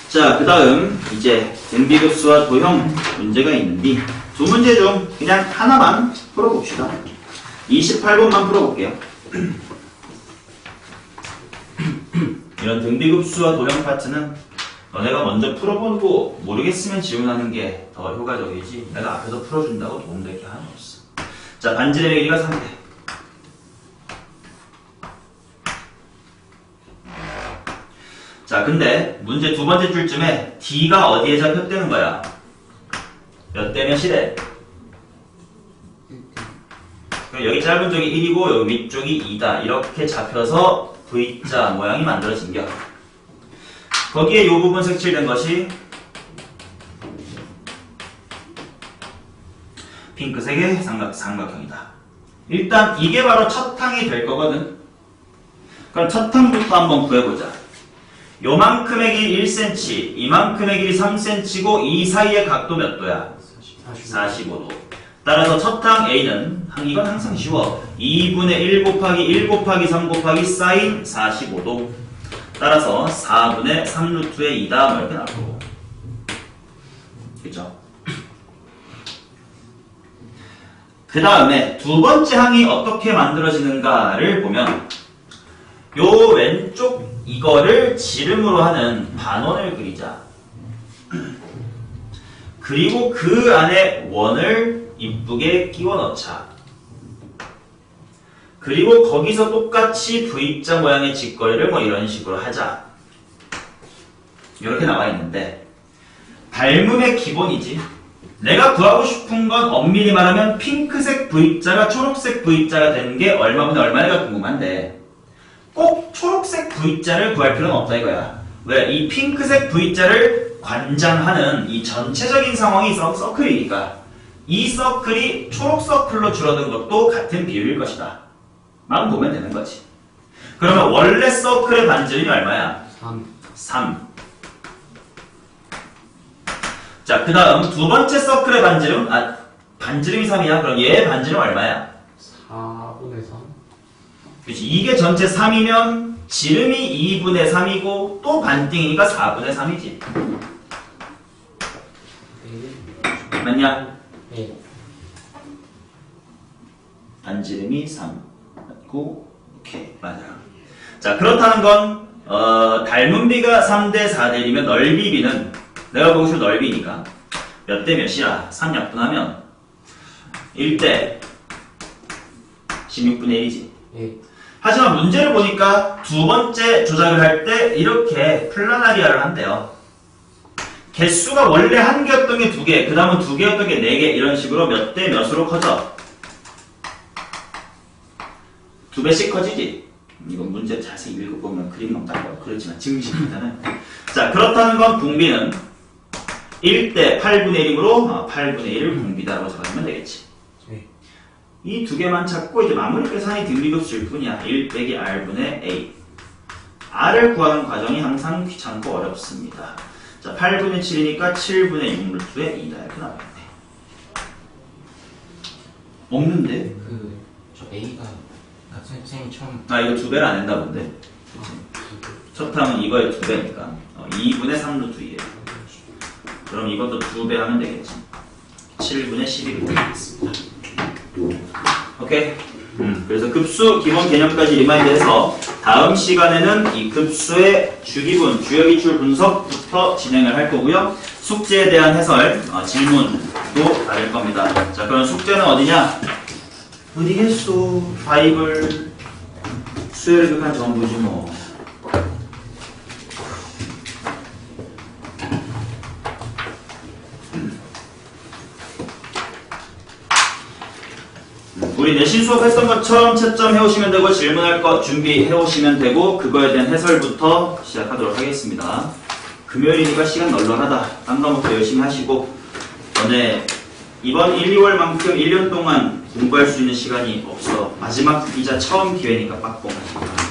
[SPEAKER 1] 자, 그 다음 이제 등비급수와 도형 문제가 있는데 두 문제 중 그냥 하나만 풀어봅시다. 28번만 풀어볼게요. 이런 등비급수와 도형 파트는 너네가 먼저 풀어보고 모르겠으면 질문하는 게 더 효과적이지 내가 앞에서 풀어준다고 도움될 게 하나 없어. 자, 반지름의 길이가 3대. 자, 근데 문제 두 번째 줄쯤에 D가 어디에 잡혔다는 거야? 몇 대면 시대? 그럼 여기 짧은 쪽이 1이고 여기 위쪽이 2다. 이렇게 잡혀서 V자 모양이 만들어진 겨. 거기에 이 부분 색칠된 것이 핑크색의 삼각형이다. 일단 이게 바로 첫 항이 될 거거든. 그럼 첫 항부터 한번 구해보자. 요만큼의 길이 1cm, 이만큼의 길이 3cm고 이 사이의 각도 몇 도야? 45도. 따라서 첫 항 A는 이건 항상 쉬워. 2분의 1 곱하기 1 곱하기 3 곱하기 사인 45도. 따라서 4분의 3루트의 2다 이렇게 나오고. 그죠? 그 다음에 두 번째 항이 어떻게 만들어지는가를 보면 요 왼쪽 이거를 지름으로 하는 반원을 그리자. 그리고 그 안에 원을 이쁘게 끼워 넣자. 그리고 거기서 똑같이 V자 모양의 직거리를 뭐 이런 식으로 하자. 이렇게 나와 있는데 닮음의 기본이지. 내가 구하고 싶은 건 엄밀히 말하면 핑크색 V자가 초록색 V자가 되는 게 얼마분의 얼마가 궁금한데 꼭 초록색 V자를 구할 필요는 없다 이거야. 왜? 이 핑크색 V자를 관장하는 이 전체적인 상황이 서클이니까 이 서클이 초록 서클로 줄어든 것도 같은 비율일 것이다. 만 보면 되는 거지. 그러면 원래 서클의 반지름이 얼마야? 3. 자, 그 다음 두 번째 서클의 반지름, 반지름이 3이야. 그럼 얘의 반지름 얼마야?
[SPEAKER 2] 4분의 3.
[SPEAKER 1] 그렇지. 이게 전체 3이면 지름이 2분의 3이고 또 반띵이니까 4분의 3이지. 맞냐?
[SPEAKER 2] 네.
[SPEAKER 1] 반지름이 3. 맞고, 오케이. 맞아. 자, 그렇다는 건, 닮은 비가 3대 4대 1이면 넓이 비는 내가 보고 싶은 넓이니까 몇 대 몇이야? 3 약분하면 1대 16분의 1이지.
[SPEAKER 2] 네.
[SPEAKER 1] 하지만 문제를 보니까 두 번째 조작을 할 때 이렇게 플라나리아를 한대요. 개수가 원래 한 개였던 게 두 개, 그 다음은 두 개였던 게 네 개, 이런 식으로 몇 대 몇으로 커져? 두 배씩 커지지? 이건 문제 자세히 읽어보면 그림 없다고 그렇지만 증식이잖아요. 자, 그렇다는 건 분비는 1대 8분의 1이므로 8분의 1을 분비다라고 적어주면 되겠지.
[SPEAKER 2] 네.
[SPEAKER 1] 이 두 개만 찾고 이제 마무리 계산이 등비급수일 뿐이야. 1 빼기 r분의 a. r을 구하는 과정이 항상 귀찮고 어렵습니다. 자, 8분의 7이니까 7분의 6루트에 2다 이렇게 나오겠네. 없는데?
[SPEAKER 3] 저 A가 선생님이 처음
[SPEAKER 1] 이거 두 배를 안 했나 본데. 그치? 첫 항은 이거의 두 배니까 2분의 3루트 2예요. 그럼 이것도 두 배 하면 되겠지. 7분의 11이 되겠습니다. 오케이? 그래서 급수 기본 개념까지 리마인드해서 다음 시간에는 이 급수의 주기분, 주여기출 분석부터 진행을 할 거고요. 숙제에 대한 해설, 질문도 받을 겁니다. 자, 그럼 숙제는 어디냐? 어디겠소? 바이블, 수요일 극한 전부지 뭐. 우리 내신 수업 했던 것처럼 채점 해오시면 되고 질문할 거 준비해 오시면 되고 그거에 대한 해설부터 시작하도록 하겠습니다. 금요일이니까 시간 널널하다. 딴 과목도 열심히 하시고 전에 이번 1, 2월만큼 1년 동안 공부할 수 있는 시간이 없어. 마지막이자 처음 기회니까 빡뽕 하시고